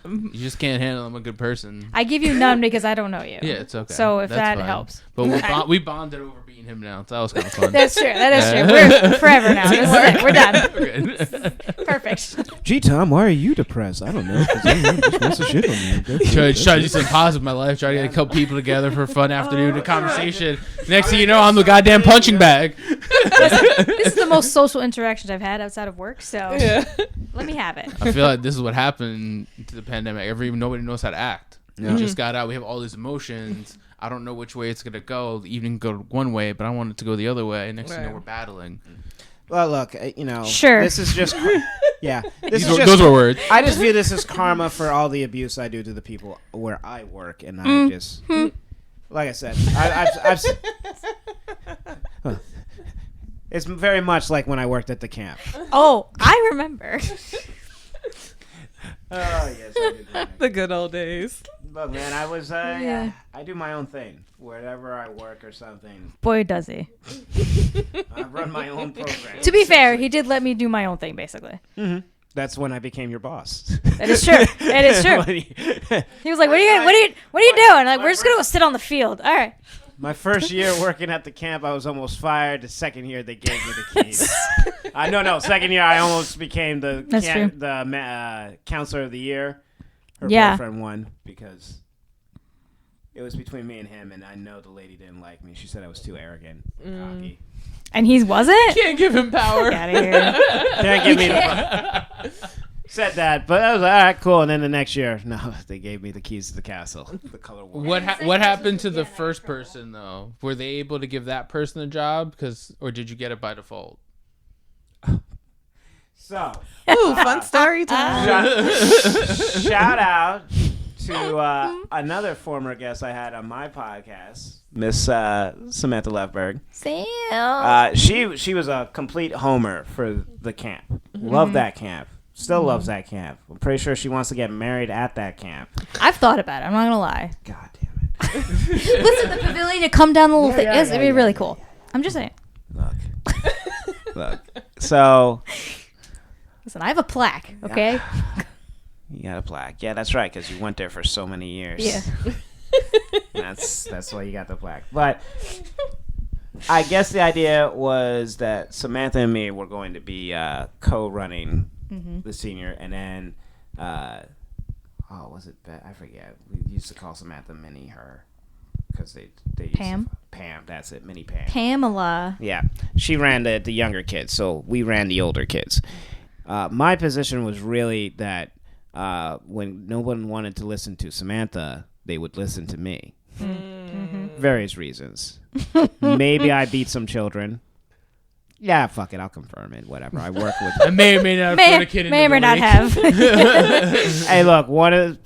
You just can't handle I'm a good person. I give you none because I don't know you. Yeah, it's okay. So if That's that fine. helps. But we bonded over beating him now. So that was kind of fun. That's true. That is true. We're forever now. This is it. We're done. We're good. Perfect. Gee, Tom, why are you depressed? I don't know. Just wants to shit on you. Try to do something positive in my life. Try to get a couple people together for a fun afternoon, a conversation. Next thing you know, I'm the goddamn punching bag. This is the most social interactions I've had outside of work, so yeah. let me have it. I feel like this is what happened to the pandemic. Nobody knows how to act. We just got out. We have all these emotions. I don't know which way it's gonna go. The evening go one way, but I want it to go the other way. Next thing you know, Right. we're battling. Well, look, Sure. This is just, yeah. Those were words. I just view this as karma for all the abuse I do to the people where I work, and I just, like I said, it's very much like when I worked at the camp. Oh, I remember. Oh yes, I do. The good old days. Look, man, I was Yeah. I do my own thing wherever I work or something. Boy, does he. I run my own program. To be fair, he did let me do my own thing, basically. That's when I became your boss. That is true. It is true. He was like, "What are you doing?" Like, we're just gonna go sit on the field. All right. My first year working at the camp, I was almost fired. The second year, they gave me the keys. Second year, I almost became the That's true. counselor of the year. Her Yeah. boyfriend won because it was between me and him, and I know the lady didn't like me. She said I was too arrogant, cocky. And he wasn't. Can't give him power. Get out of here. Can't give me the said that, but I was like, all right, cool. And then the next year, no, they gave me the keys to the castle, the color war. What happened to the first person though? Were they able to give that person a job? Or did you get it by default? So, Ooh, fun story time. shout out to another former guest I had on my podcast, Miss Samantha Lefberg. Sam. She was a complete homer for the camp. Loved that camp. Still loves that camp. I'm pretty sure she wants to get married at that camp. I've thought about it. I'm not gonna lie. God damn it. Listen, the pavilion to come down the little thing. It'd be really cool. I'm just saying. Look. So, Listen, I have a plaque. Okay. you got a plaque. Yeah, that's right, because you went there for so many years. Yeah. That's why you got the plaque. But I guess the idea was that Samantha and me were going to be co-running the senior, and then was it? I forget. We used to call Samantha Minnie her because they Pam? Pam. That's it, Minnie Pam. Pamela. Yeah, she ran the younger kids, so we ran the older kids. My position was really that when no one wanted to listen to Samantha, they would listen to me. Various reasons. Maybe I beat some children. Yeah, fuck it. I'll confirm it. Whatever. I work with. I may or may not have put a kid in May or may not have. Hey, look. My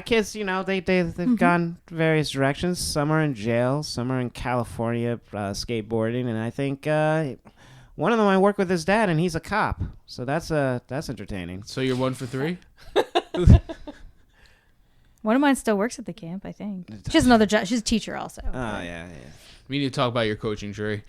kids. They've gone various directions. Some are in jail. Some are in California skateboarding, and I think one of them I work with his dad, and he's a cop. So that's entertaining. So you're 1 for 3? One of mine still works at the camp, I think. She has another job. She's a teacher also. Oh yeah. We need to talk about your coaching tree.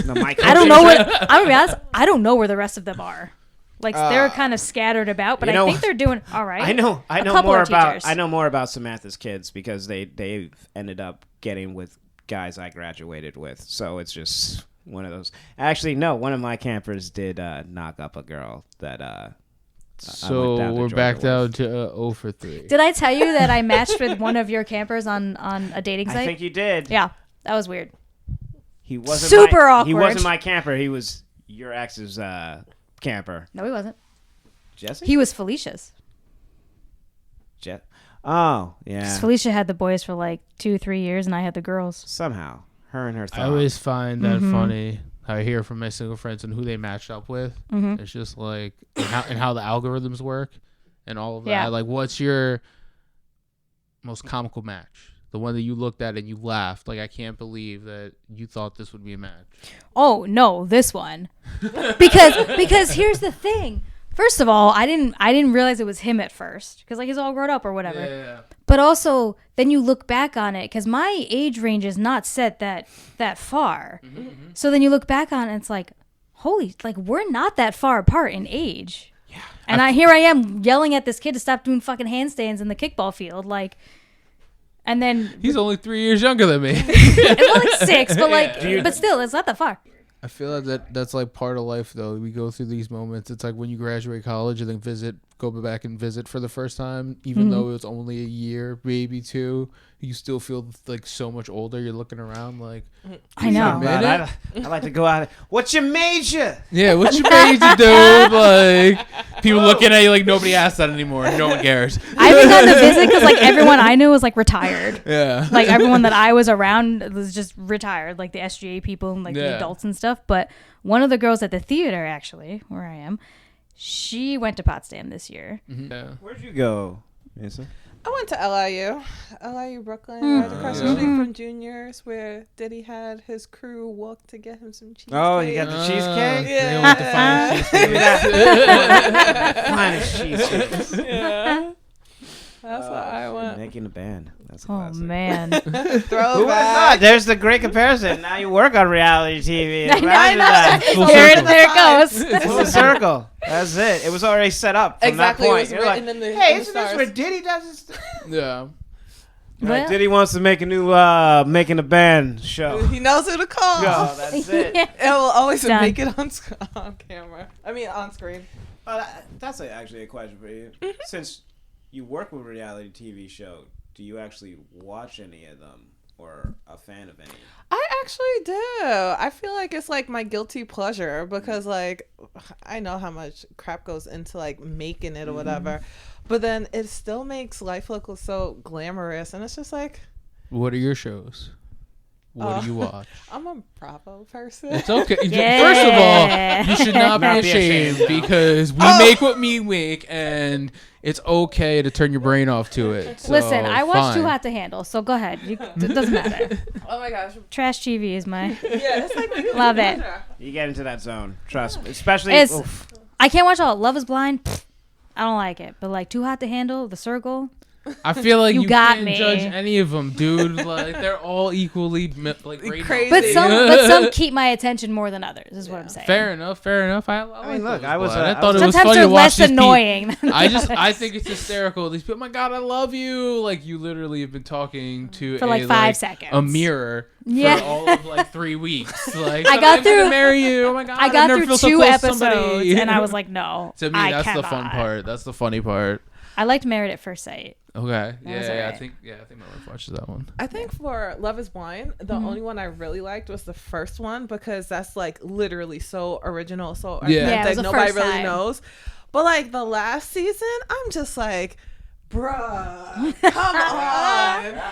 No, my I don't know what. I'm gonna be honest. I don't know where the rest of them are. Like they're kind of scattered about, but I think they're doing all right. I know couple more of about teachers. I know more about Samantha's kids because they've ended up getting with guys I graduated with. So it's just one of those. Actually, no, one of my campers did knock up a girl that So we're back down to 0 for 3. Did I tell you that I matched with one of your campers on a dating site? I think you did. Yeah, that was weird. He wasn't Super awkward. He awkward. wasn't my camper. He was your ex's camper. No, he wasn't. Jesse? He was Felicia's. Oh, yeah. 'Cause Felicia had the boys for like 2-3 years, and I had the girls. Somehow. Her and her thought. I always find that funny. I hear from my single friends and who they matched up with. It's just like and how the algorithms work and all of that. Yeah. Like, what's your most comical match? The one that you looked at and you laughed. Like, I can't believe that you thought this would be a match. Oh no, this one. because here's the thing. First of all, I didn't realize it was him at first because like he's all grown up or whatever. Yeah. But also, then you look back on it because my age range is not set that far. So then you look back on it and it's like, holy, like we're not that far apart in age. Yeah. And here I am yelling at this kid to stop doing fucking handstands in the kickball field, like. And then He's only 3 years younger than me. it's only 6, but like, but still, it's not that far. I feel like that's like part of life, though. We go through these moments. It's like when you graduate college and then go back and visit for the first time, even though it was only a year, maybe 2, you still feel like so much older. You're looking around like, I know. I like to go out. What's your major? yeah, what's your major, dude? Like, people looking at you like nobody asks that anymore. No one cares. I haven't gotten to visit because like everyone I knew was like retired. Yeah. Like everyone that I was around was just retired, like the SGA people and like the adults and stuff. But one of the girls at the theater, actually, where I am, she went to Potsdam this year. Yeah. Where'd you go, Mesa? I went to LIU Brooklyn, right across the street from Junior's, where Diddy had his crew walk to get him some cheesecake. Oh, you got the cheesecake? They went to find cheesecake. Finest cheesecake. Yeah. That's what I want. Making a band. That's a Oh classic. man. Who would have Throwback. thought? There's the great comparison. Now you work on reality TV. I know. Imagine that. There it goes. Full circle. That's it. It was already set up from Exactly. that It point. was You're written like, in the hey, in the isn't this stars. where Diddy does this? Yeah. Like, Diddy wants to make a new making a band show. He knows who to call. Go, that's it. It will always Done. make it on camera. I mean, on screen. That's actually a question for you. Since you work with a reality TV show, do you actually watch any of them or a fan of any? I actually do. I feel like it's like my guilty pleasure because like I know how much crap goes into like making it or whatever, but then it still makes life look so glamorous, and it's just like What are your shows? What do you watch? I'm a Bravo person. It's okay. Yeah. First of all, you should not Not be be ashamed ashamed, no. because we make what we make, and it's okay to turn your brain off to it. So, Listen, I watch Too fine. Hot to Handle, so go ahead. It doesn't matter. Oh my gosh. Trash TV is my. Yeah, it's like my guilty Love it. pleasure. You get into that zone. Trust me. Especially. It's- Oof. I can't watch all Love Is Blind. Pfft, I don't like it, but like Too Hot to Handle, The Circle. I feel like You you, got can't me. judge any of them, dude. Like they're all equally like great. Crazy. But some keep my attention more than others. Is what I'm saying. Fair enough. Fair enough. I mean, like look, those I was, Blind. I I thought was- it was Sometimes funny they're to watch less these people. annoying. Than I others. think it's hysterical. These people, oh my God, I love you. Like you literally have been talking to For, like, 5 seconds. a mirror Yeah. for all of like 3 weeks. Like I got I'm gonna through- marry you. Oh my God, I I've got never through felt so 2 close to episodes, somebody. and I was like, no. To me, I that's the fun cannot. part. That's the funny part. I liked Married at First Sight. Okay, was yeah, alright. I think my wife watches that one. I think for Love Is Blind, the only one I really liked was the first one because that's like literally so original, so Yeah. Yeah, it was authentic, the nobody first really time. knows. But like the last season, I'm just like, bruh, come on.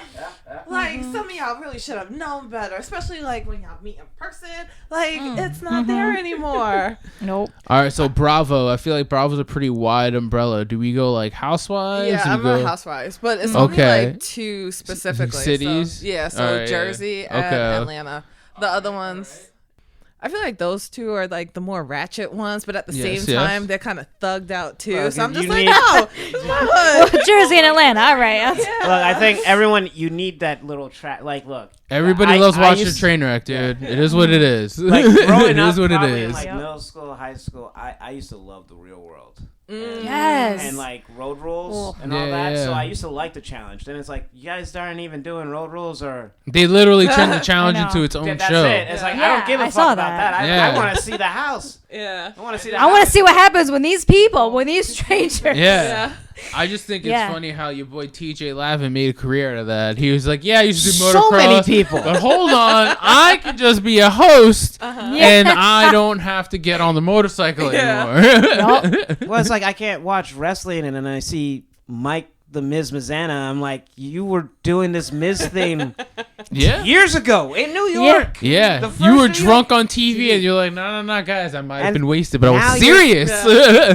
Like some of y'all really should have known better, especially like when y'all meet in person. Like it's not there anymore. Nope. All right, so Bravo. I feel like Bravo's a pretty wide umbrella. Do we go like Housewives? Yeah, Do we I'm go... not Housewives, but it's Okay. only like 2 specifically. Cities? So, yeah, so All right, yeah. Jersey and Okay. Atlanta. The other ones, I feel like those 2 are like the more ratchet ones, but at the Yes, same yes. time, they're kind of thugged out too. Well, So I'm just you like, need- no, this is my hood. Jersey and Atlanta. All right. Look, I think everyone, you need that little track. Like, look. Everybody I- loves I watching used- Trainwreck, dude. It is what it is. Like, it growing up, is what it probably in, is. like, Yep. middle school, high school, I used to love the Real World. Yes. And like road rules Oh. and all Yeah, that. So yeah. I used to like the challenge. Then it's like, you guys aren't even doing road rules or They literally turned the challenge I know. into its own that's show. it. It's like, I Yeah, don't give a I fuck saw about that. that. Yeah. I want to see the house. Yeah. I want to see the I want house. to see what happens when these people, when these strangers. Yeah. I just think it's Yeah. funny how your boy TJ Lavin made a career out of that. He was like, yeah, I used to do motocross. So many people. But hold on, I can just be a host and I don't have to get on the motorcycle anymore. Well, it's like I can't watch wrestling and then I see Mike the Miz Mizana. I'm like, you were doing this Miz thing Yeah. years ago in New York. Yeah, The you were first thing drunk on TV and you're like, no, guys, I might have And been wasted, but I now was you're- serious.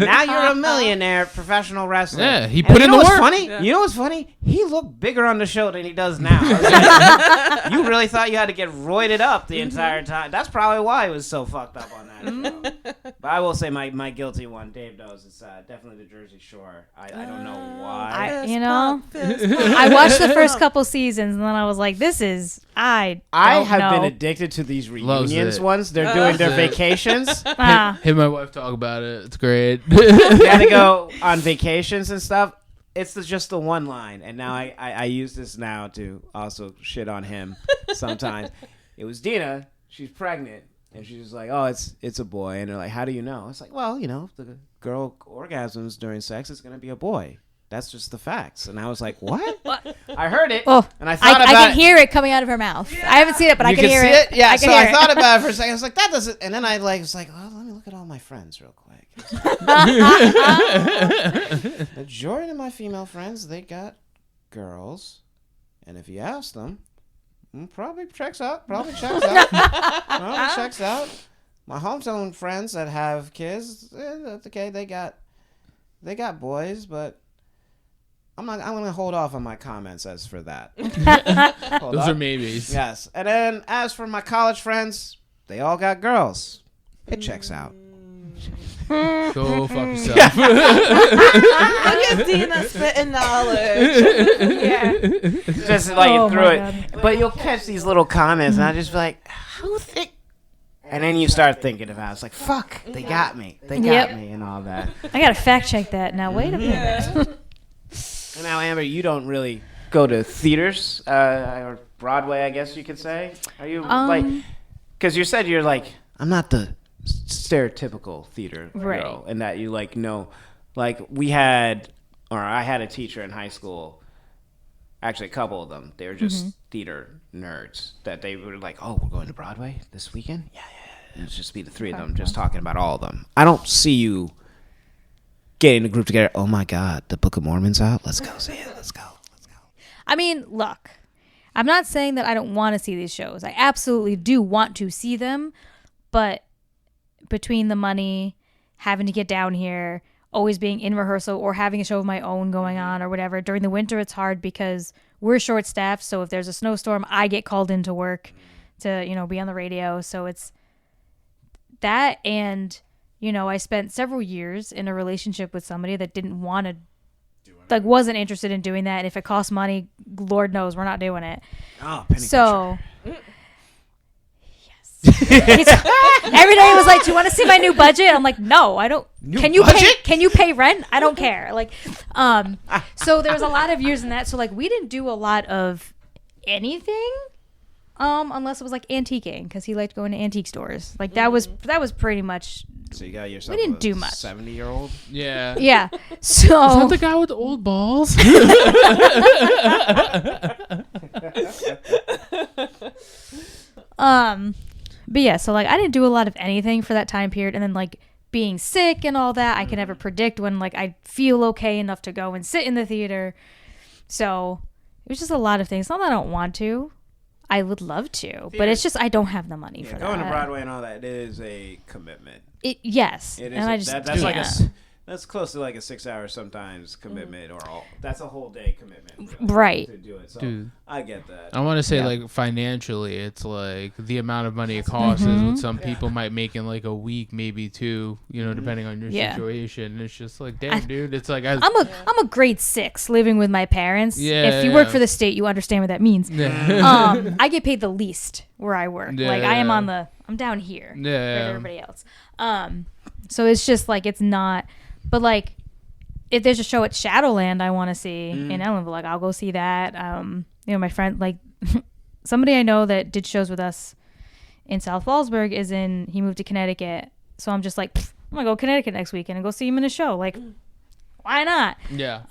Now you're a millionaire professional wrestler. Yeah, he And put you in know the what's work. funny? Yeah. You know what's funny? He looked bigger on the show than he does now. I was like, you really thought you had to get roided up the entire time. That's probably why he was so fucked up on that show. But I will say my guilty one, Dave knows, it's definitely the Jersey Shore. I don't know why. You know, I watched the first couple seasons and then I was like, this is, I have know. been addicted to these Loves reunions it. ones. They're doing their Loves it. vacations. Ah. Him and my wife talk about it. It's great. They had to go on vacations and stuff. It's just the one line, and now I use this now to also shit on him sometimes. It was Dina. She's pregnant, and she's like, "Oh, it's a boy." And they're like, "How do you know?" It's like, "Well, you know, if the girl orgasms during sex, it's gonna be a boy. That's just the facts." And I was like, "What?" I heard it, Oh, and I thought I about can it. hear it coming out of her mouth. I haven't seen it, but I You can hear see it. Yeah, I can so I hear thought it. about it for a second. I was like, that doesn't. And then I was like, oh, let me look at all my friends real quick. The majority of my female friends, they got girls, and if you ask them, probably checks out. Probably checks out. My hometown friends that have kids, that's okay. They got boys, but I'm gonna hold off on my comments as for that. Hold Those up. are maybes. Yes. And then as for my college friends, they all got girls. It checks out. Go fuck yourself. Look at Dina spitting knowledge. Yeah. Just like Oh, through my it. But you'll catch these little comments, and I just be like, who think? And then you start thinking about it. It's like, fuck, they got me. They got Yep. me and all that. I gotta fact check that. Now wait a minute. And now, Amber, you don't really go to theaters or Broadway, I guess you could say. Are you like, because you said you're like, I'm not the stereotypical theater Right. girl, and that you like know, like I had a teacher in high school. Actually, a couple of them. They were just theater nerds. That they were like, oh, we're going to Broadway this weekend? Yeah. And it's just be the three of them just talking about all of them. I don't see you getting a group together. Oh my God, the Book of Mormon's out. Let's go see it. Let's go. I mean, look, I'm not saying that I don't want to see these shows. I absolutely do want to see them, but between the money, having to get down here, always being in rehearsal or having a show of my own going on or whatever. During the winter, it's hard because we're short staffed. So if there's a snowstorm, I get called into work to, be on the radio. So it's that. And, I spent several years in a relationship with somebody that didn't want to, wasn't interested in doing that. And if it costs money, Lord knows we're not doing it. Oh, penny So every day it was like, do you want to see my new budget? I'm like, no, I don't. Can you pay rent? I don't care. Like, so there was a lot of years in that. So like, we didn't do a lot of anything, unless it was like antiquing, because he liked going to antique stores. Like that was pretty much. So you got yourself We didn't do much. 70-year-old? Yeah. Yeah. So Is that the guy with the old balls? But yeah, so like I didn't do a lot of anything for that time period, and then like being sick and all that, I can never predict when like I feel okay enough to go and sit in the theater. So it was just a lot of things. Not that I don't want to. I would love to, but it's just I don't have the money for that. Going to Broadway and all that, it is a commitment. Yes. It is. And I just That's like can't. that's close to like a 6-hour sometimes commitment, that's a whole day commitment. Really, Right. To do it. So Dude. I get that. I want to say like financially, it's like the amount of money it costs is what some people might make in like a week, maybe two, depending on your Yeah. situation. And it's just like, damn, dude. It's like I'm a grade 6 living with my parents. Yeah, If you work yeah. for the state, you understand what that means. I get paid the least where I work. Like I am I'm down here. Yeah. Compared to everybody else. So it's just like it's not. But like, if there's a show at Shadowland I want to see in Ellenville, like I'll go see that. My friend, like somebody I know that did shows with us in South Fallsburg he moved to Connecticut. So I'm just like, I'm gonna go to Connecticut next weekend and go see him in a show. Like, why not? Yeah.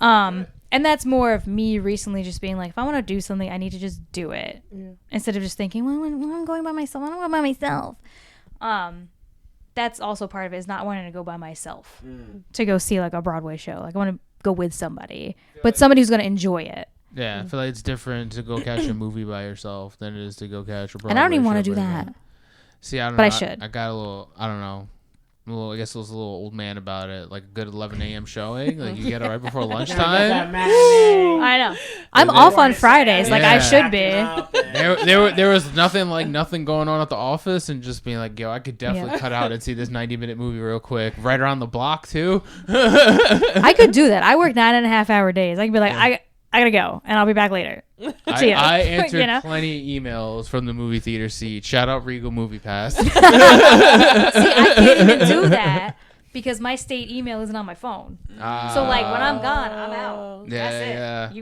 And that's more of me recently just being like, if I want to do something, I need to just do it instead of just thinking, well, I'm going by myself. I don't go by myself. That's also part of it, is not wanting to go by myself to go see like a Broadway show. Like I want to go with somebody, but somebody who's going to enjoy it. Yeah, I feel like it's different to go catch a movie by yourself than it is to go catch a Broadway And I don't even want show to do by that. yourself. See, I don't But know. I should. I got a little, I don't know. I guess I was a little old man about it. Like a good 11 a.m. showing. Like you get it right before lunchtime. I know. I'm off on Fridays. Like I Yeah. should be. There was nothing going on at the office, and just being like, yo, I could definitely cut out and see this 90-minute movie real quick, right around the block too. I could do that. I work 9.5-hour days. I can be like, I gotta go, and I'll be back later. See ya. I answered You know? plenty of emails from the movie theater seat. Shout out Regal Movie Pass. See, I can't even do that because my state email isn't on my phone. So like when I'm gone, I'm out. Yeah, That's it. yeah.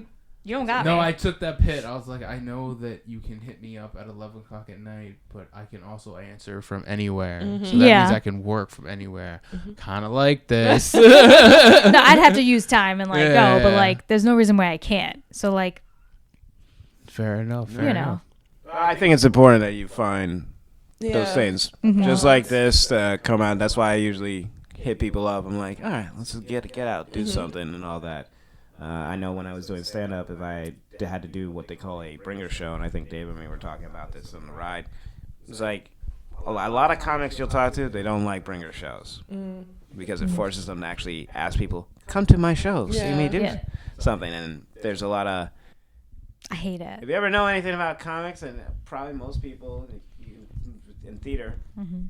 You don't got me. No, I took that pit. I was like, I know that you can hit me up at 11 o'clock at night, but I can also answer from anywhere. So that Yeah. means I can work from anywhere. Kind of like this. No, I'd have to use time and like Yeah, go, but yeah. like there's no reason why I can't. So like, Fair enough. you know. I think it's important that you find those things. Mm-hmm. Just like this come out. That's why I usually hit people up. I'm like, all right, let's just get out, do something and all that. I know when I was doing stand-up, if I had to do what they call a bringer show, and I think Dave and me were talking about this on the ride, it's like a lot of comics you'll talk to, they don't like bringer shows because it forces them to actually ask people, come to my show, see me do something. And there's a lot of... I hate it. If you ever know anything about comics, and probably most people, in theater,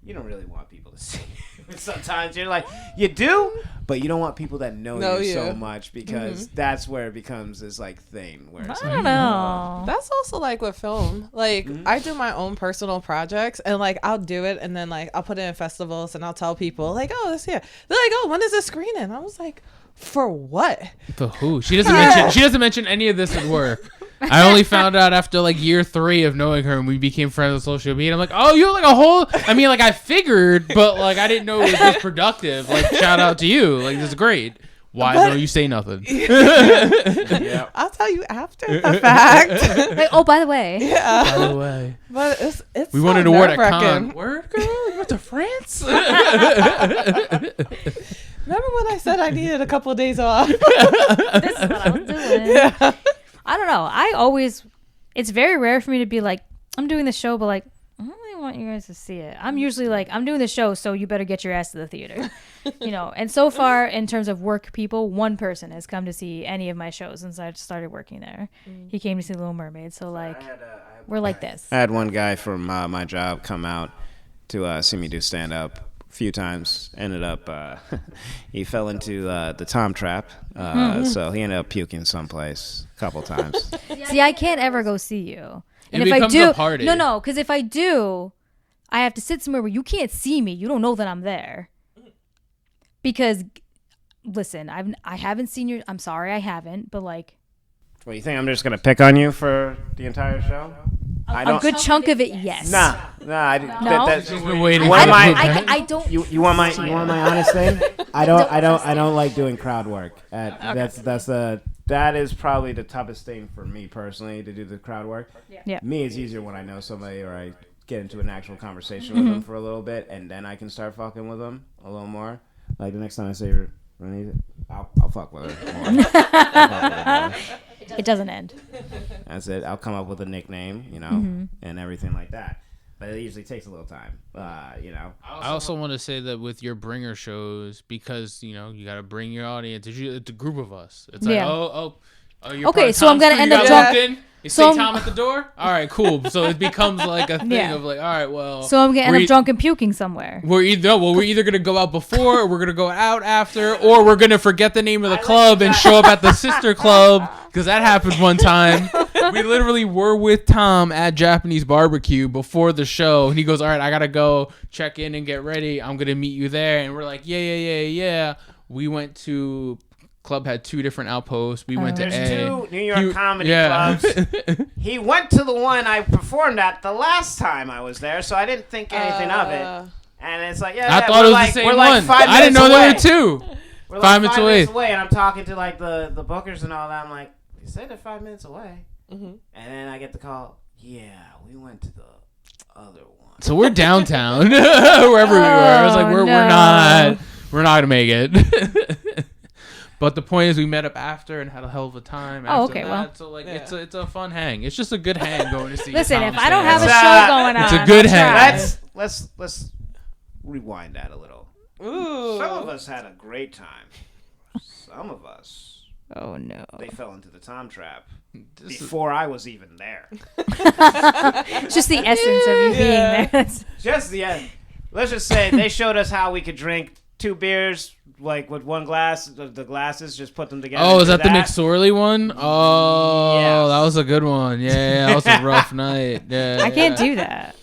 you don't really want people to see you. Sometimes you're like, you do, but you don't want people that know you so much because that's where it becomes this like thing where it's I don't know. That's also like with film. Like I do my own personal projects and like I'll do it and then like I'll put it in festivals and I'll tell people like, oh, it's here. They're like, oh, when is this screening? I was like, for what? For who? She doesn't mention any of this at work. I only found out after like year 3 of knowing her, and we became friends on social media. I'm like, oh, you're like a whole. I mean, like I figured, but like I didn't know it was this productive. Like, shout out to you. Like, this is great. Why don't you say nothing? yeah. I'll tell you after the fact. Like, oh, by the way. Yeah. By the way, But it's we so won an award at nerve-wracking. Cannes. Word, girl, you went to France. Remember when I said I needed a couple of days off? This is what I was doing. Yeah. I don't know. It's very rare for me to be like, I'm doing the show, but like, I don't really want you guys to see it. I'm usually like, I'm doing the show, so you better get your ass to the theater. And so far, in terms of work people, one person has come to see any of my shows since I started working there. He came to see Little Mermaid, so like, we're like this. I had one guy from my job come out to see me do stand-up a few times. Ended up, he fell into the Tom trap, so he ended up puking someplace a couple times. See, I can't ever go see you. And It if I becomes do, a party. no, because if I do, I have to sit somewhere where you can't see me. You don't know that I'm there. Because, listen, I haven't seen your. I'm sorry, I haven't. But like, What, you think I'm just gonna pick on you for the entire show? a good chunk of it, yes. Nah. No? That's She's been waiting. What for am it. I don't. You want my honest thing? I don't like doing crowd work. That is probably the toughest thing for me personally, to do the crowd work. Yeah. Me, it's easier when I know somebody or I get into an actual conversation with them for a little bit, and then I can start fucking with them a little more. Like the next time I say Renee, I'll fuck with her more. I'll fuck with her more. It doesn't end. That's it. I'll come up with a nickname, and everything like that. But it usually takes a little time, I also want to say that with your bringer shows, because you got to bring your audience. It's a group of us. It's like, Yeah. you're Okay, part of so I'm Tom's gonna crew, end you up got drunk- walked in, You So say Tom at the door? All right, cool. So it becomes like a thing Yeah. of like, all right, well. So I'm gonna end up drunk and puking somewhere. We're either gonna go out before, or we're gonna go out after, or we're gonna forget the name of the club and show up at the sister club, because that happened one time. We literally were with Tom at Japanese barbecue before the show, and he goes, "All right, I gotta go check in and get ready. I'm gonna meet you there." And we're like, "Yeah." We went to. Club had 2 different outposts. We went to There's A. 2 New York comedy clubs. He went to the one I performed at the last time I was there, so I didn't think anything of it. And it's like, I thought it was the same one. I didn't know there were 2. We're 5 minutes away. And I'm talking to like the bookers and all that. I'm like, you said they're 5 minutes away. Mm-hmm. And then I get the call. Yeah, we went to the other one. So we're downtown, wherever we were. I was like, we're not gonna make it. But the point is, we met up after and had a hell of a time. After that. Well, So like, it's a fun hang. It's just a good hang going to see. Listen, Tom if I don't have a stand. show going on, it's a good hang. Let's rewind that a little. Ooh. Some of us had a great time. Some of us. Oh no. They fell into the Tom trap before I was even there. It's just the essence of you being there. Just the end. Let's just say they showed us how we could drink 2 beers. Like with one glass, the glasses, just put them together. Oh, is that the McSorley one? Oh, yes. That was a good one. Yeah, that was a rough night. Yeah, I can't do that.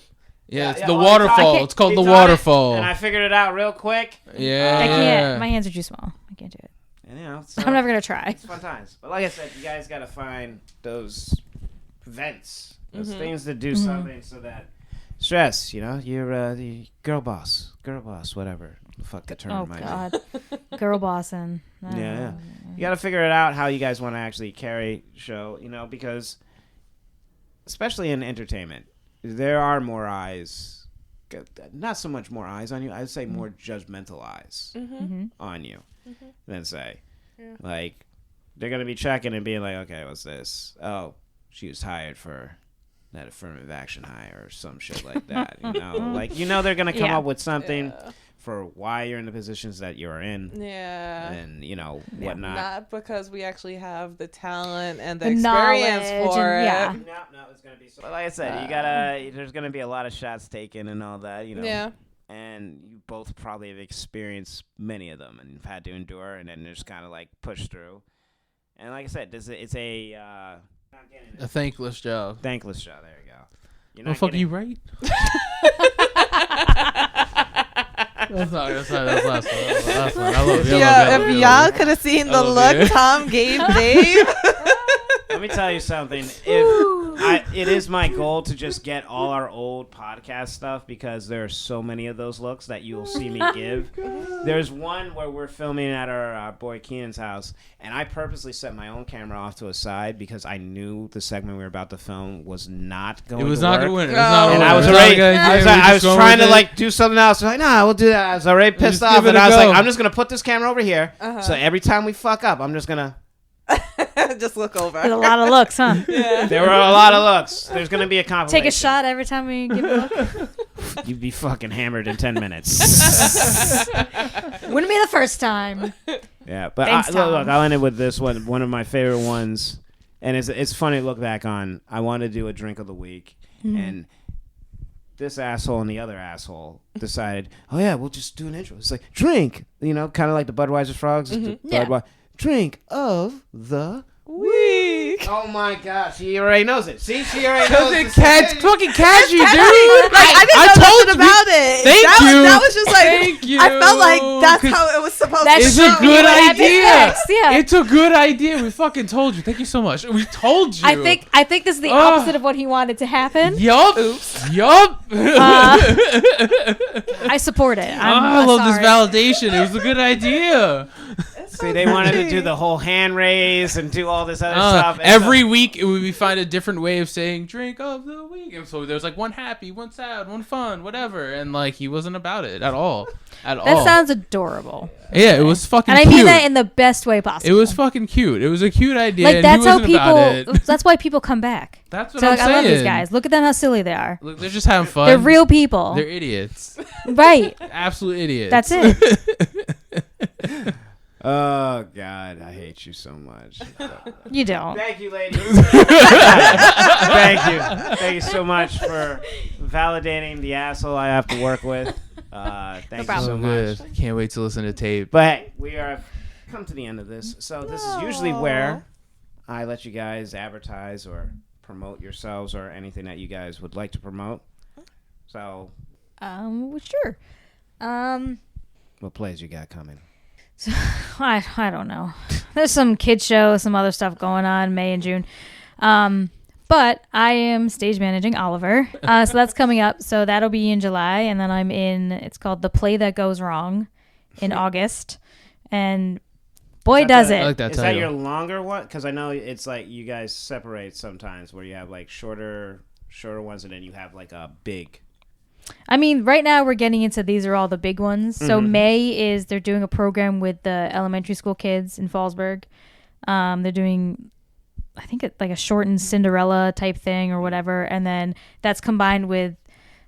Yeah, it's the waterfall. It's called the waterfall. And I figured it out real quick. Yeah, I can't. My hands are too small. I can't do it. And, so I'm never gonna try. It's fun times. But like I said, you guys gotta find those events, those things to do something so that stress. You're the girl boss, whatever. Fuck the term. Oh God, girl bossing. Yeah. You got to figure it out how you guys want to actually carry show. Because especially in entertainment, there are more eyes. Not so much more eyes on you. I'd say more judgmental eyes on you than say, like, they're gonna be checking and being like, okay, what's this? Oh, she was hired for that affirmative action high or some shit like that. Like they're gonna come up with something for why you're in the positions that you're in. Yeah. And whatnot. Not because we actually have the talent and the experience for it. No, it's gonna be. Like I said, there's gonna be a lot of shots taken and all that. Yeah. And you both probably have experienced many of them and you've had to endure and then just kind of like push through. And like I said, it's a thankless job. Thankless job. There you go. Well, fuck you, right? That's last one. I love you. If y'all could have seen the look Tom gave Dave. Let me tell you something. It is my goal to just get all our old podcast stuff because there are so many of those looks that you will see me give. There's one where we're filming at our boy Keenan's house, and I purposely set my own camera off to a side because I knew the segment we were about to film was not going to work. It was not going to win. And I was already, I was trying to like do something else. I was like, nah, we'll do that. I was already pissed off, and I was like, I'm just going to put this camera over here. So every time we fuck up, I'm just going to just look over. There's a lot of looks, huh? Yeah. There were a lot of looks. There's going to be a compilation. Take a shot every time we give a look. You'd be fucking hammered in 10 minutes. Wouldn't be the first time. Yeah, but Thanks, Tom. look, I'll end it with this one. One of my favorite ones, and it's funny to look back on. I want to do a drink of the week, and this asshole and the other asshole decided, oh yeah, we'll just do an intro. It's like drink, kind of like the Budweiser frogs. Yeah. Drink of the week. Oh my gosh, she already knows it. See, she already knows it. Fucking catch you, dude. I told you about it. Thank you. That was just like, Thank you. I felt like that's how it was supposed to be. It's a good idea. Yeah. It's a good idea. We fucking told you. Thank you so much. We told you. I think this is the opposite of what he wanted to happen. Yup. Yup. I support it. I love this validation. It was a good idea. See, they wanted to do the whole hand raise and do all this other stuff. Every week, we find a different way of saying drink of the week. And so there's like one happy, one sad, one fun, whatever. And like, he wasn't about it at all. That sounds adorable. Yeah, it was fucking cute. And I mean that in the best way possible. It was fucking cute. It was a cute idea. Like, that's how people. That's why people come back. That's what so, I'm like, saying. I love these guys. Look at them, how silly they are. Look, they're just having fun. They're real people. They're idiots. Right. Absolute idiots. That's it. Oh, God, I hate you so much. You don't. Thank you, ladies. Thank you. Thank you so much for validating the asshole I have to work with. Thank you so much. Can't wait to listen to tape. But hey, we are come to the end of this. So this is usually where I let you guys advertise or promote yourselves or anything that you guys would like to promote. So, sure. What plays you got coming? So, I don't know. There's some kid show, some other stuff going on May and June. But I am stage managing Oliver. So that's coming up. So that'll be in July. And then I'm it's called The Play That Goes Wrong in August. And boy, does it. I like that Is title. that your longer one? Because I know it's like you guys separate sometimes where you have like shorter ones and then you have like a big. I mean, right now we're getting into these are all the big ones. So May they're doing a program with the elementary school kids in Fallsburg. They're doing, I think it's like a shortened Cinderella type thing or whatever. And then that's combined with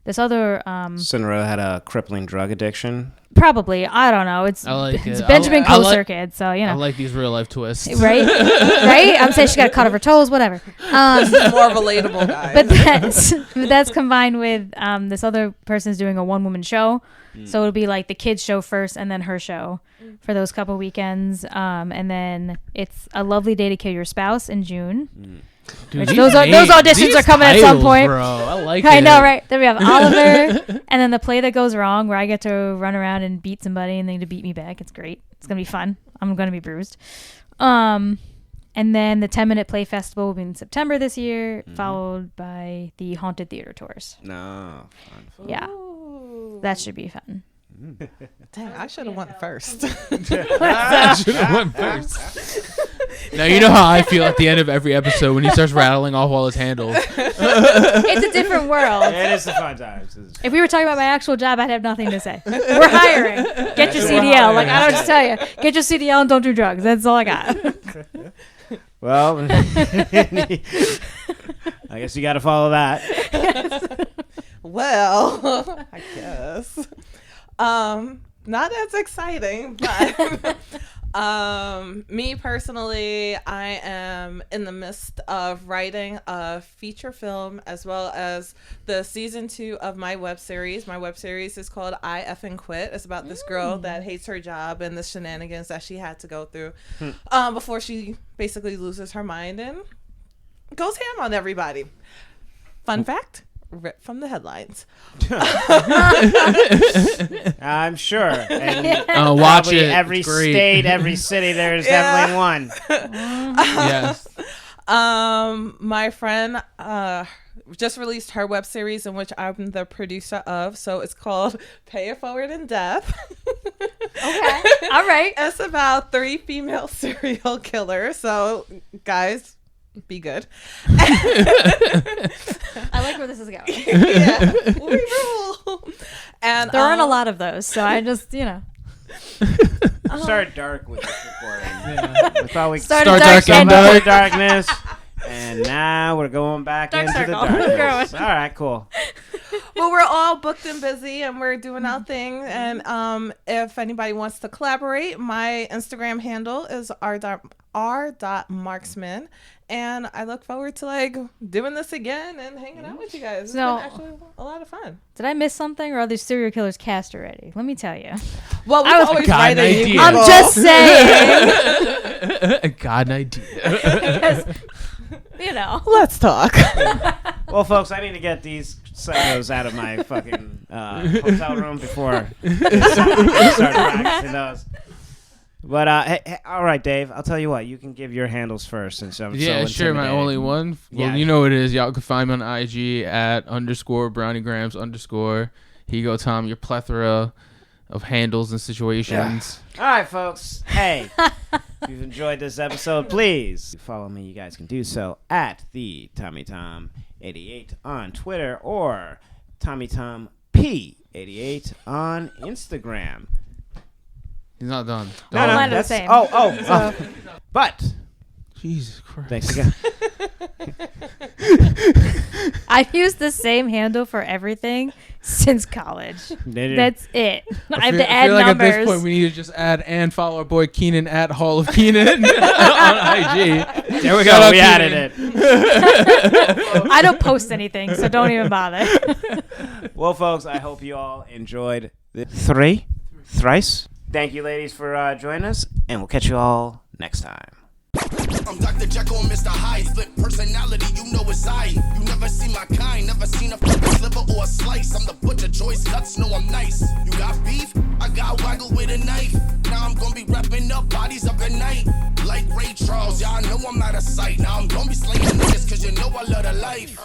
this other. Cinderella had a crippling drug addiction. Probably. I don't know. It's Benjamin Kosser kid. So, I like these real life twists. Right? Right? I'm saying she got a cut of her toes, whatever. More relatable, guys. But that's combined with this other person's doing a one-woman show. So it'll be like the kids' show first and then her show for those couple weekends. And then it's A Lovely Day to Kill Your Spouse in June. Dude, those auditions are coming at some point. Bro, I like I know, right? Then we have Oliver, and then The Play That Goes Wrong, where I get to run around and beat somebody, and they get to beat me back. It's great. It's gonna be fun. I'm gonna be bruised. And then the 10-minute play festival will be in September this year, followed by the Haunted Theater tours. No, fun. Yeah, that should be fun. Dang, I should have went first. I should have went first. Now you know how I feel at the end of every episode when he starts rattling off all his handles. It's a different world. It is the fun times. If we were talking about my actual job, I'd have nothing to say. We're hiring. Get your CDL. Like, I don't just tell you. Get your CDL and don't do drugs. That's all I got. Well, I guess you got to follow that. Well, I guess. Not as exciting, but me personally, I am in the midst of writing a feature film as well as the season 2 of my web series. My web series is called I Effing Quit. It's about this girl that hates her job and the shenanigans that she had to go through before she basically loses her mind and goes ham on everybody. Fun fact. Ripped from the headlines. I'm sure. And Watch probably it. every It's great. state, every city, there's definitely one. Yes. My friend just released her web series in which I'm the producer of. So it's called Pay It Forward in Death. Okay. All right. It's about 3 female serial killers. So guys, be good. I like where this is going. Yeah, we rule. And There aren't a lot of those, so I just, Started dark with this recording. We thought we Started Start dark dark and and dark. darkness. And now we're going back Dark into circle. the We're darkness. going. All right, cool. Well, we're all booked and busy and we're doing our thing. And if anybody wants to collaborate, my Instagram handle is r.marksman. And I look forward to doing this again and hanging out with you guys. It's So- been actually a lot of fun. Did I miss something, or are these serial killers cast already? Let me tell you. Well, we I was- always Got write an it. idea. I'm just saying. I got an idea. Let's talk. Well, folks, I need to get these psychos out of my fucking hotel room before I start practicing those. But hey, all right, Dave. I'll tell you what. You can give your handles first, since I'm Yeah, so sure. My intimidated. only one. Well, Yeah. you know what it is. Y'all can find me on IG at _browniegrams_. Here you go, Tom. Your plethora of handles and situations. All right, folks. Hey, if you've enjoyed this episode, please follow me. You guys can do so at the TommyTom88 on Twitter or TommyTomP88 on Instagram. He's not done. No, Mine are the that's same. But Jesus Christ. thanks again. I've used the same handle for everything since college. That's it. I have to add I feel like numbers. at this point we need to just add and follow our boy Keenan at Hall of Keenan on IG. There we Shout go. out We added Keenan. it. I don't post anything, so don't even bother. Well, folks, I hope you all enjoyed the thrice. Thank you, ladies, for joining us, and we'll catch you all next time. I'm Dr. Jekyll and Mr. Hyde. Flip personality, you know it's I. You never seen my kind, never seen a fucking sliver or a slice. I'm the butcher, choice cuts, know I'm nice. You got beef? I got waggle with a knife. Now I'm gonna be wrapping up bodies up at night. Like Ray Charles, y'all know I'm out of sight. Now I'm gonna be slaying niggas, cause you know I love the life.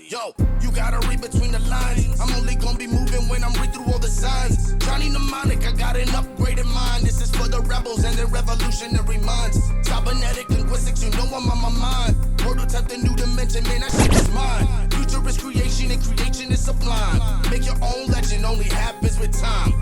Yo, you gotta read between the lines. I'm only gonna be moving when I'm read through all the signs. Johnny Mnemonic, I got an upgraded mind. This is for the rebels and their revolutionary minds. Cybernetic linguistics, you know I'm on my mind. Prototype the new dimension, man, that shit is mine. Future is creation and creation is sublime. Make your own legend, only happens with time.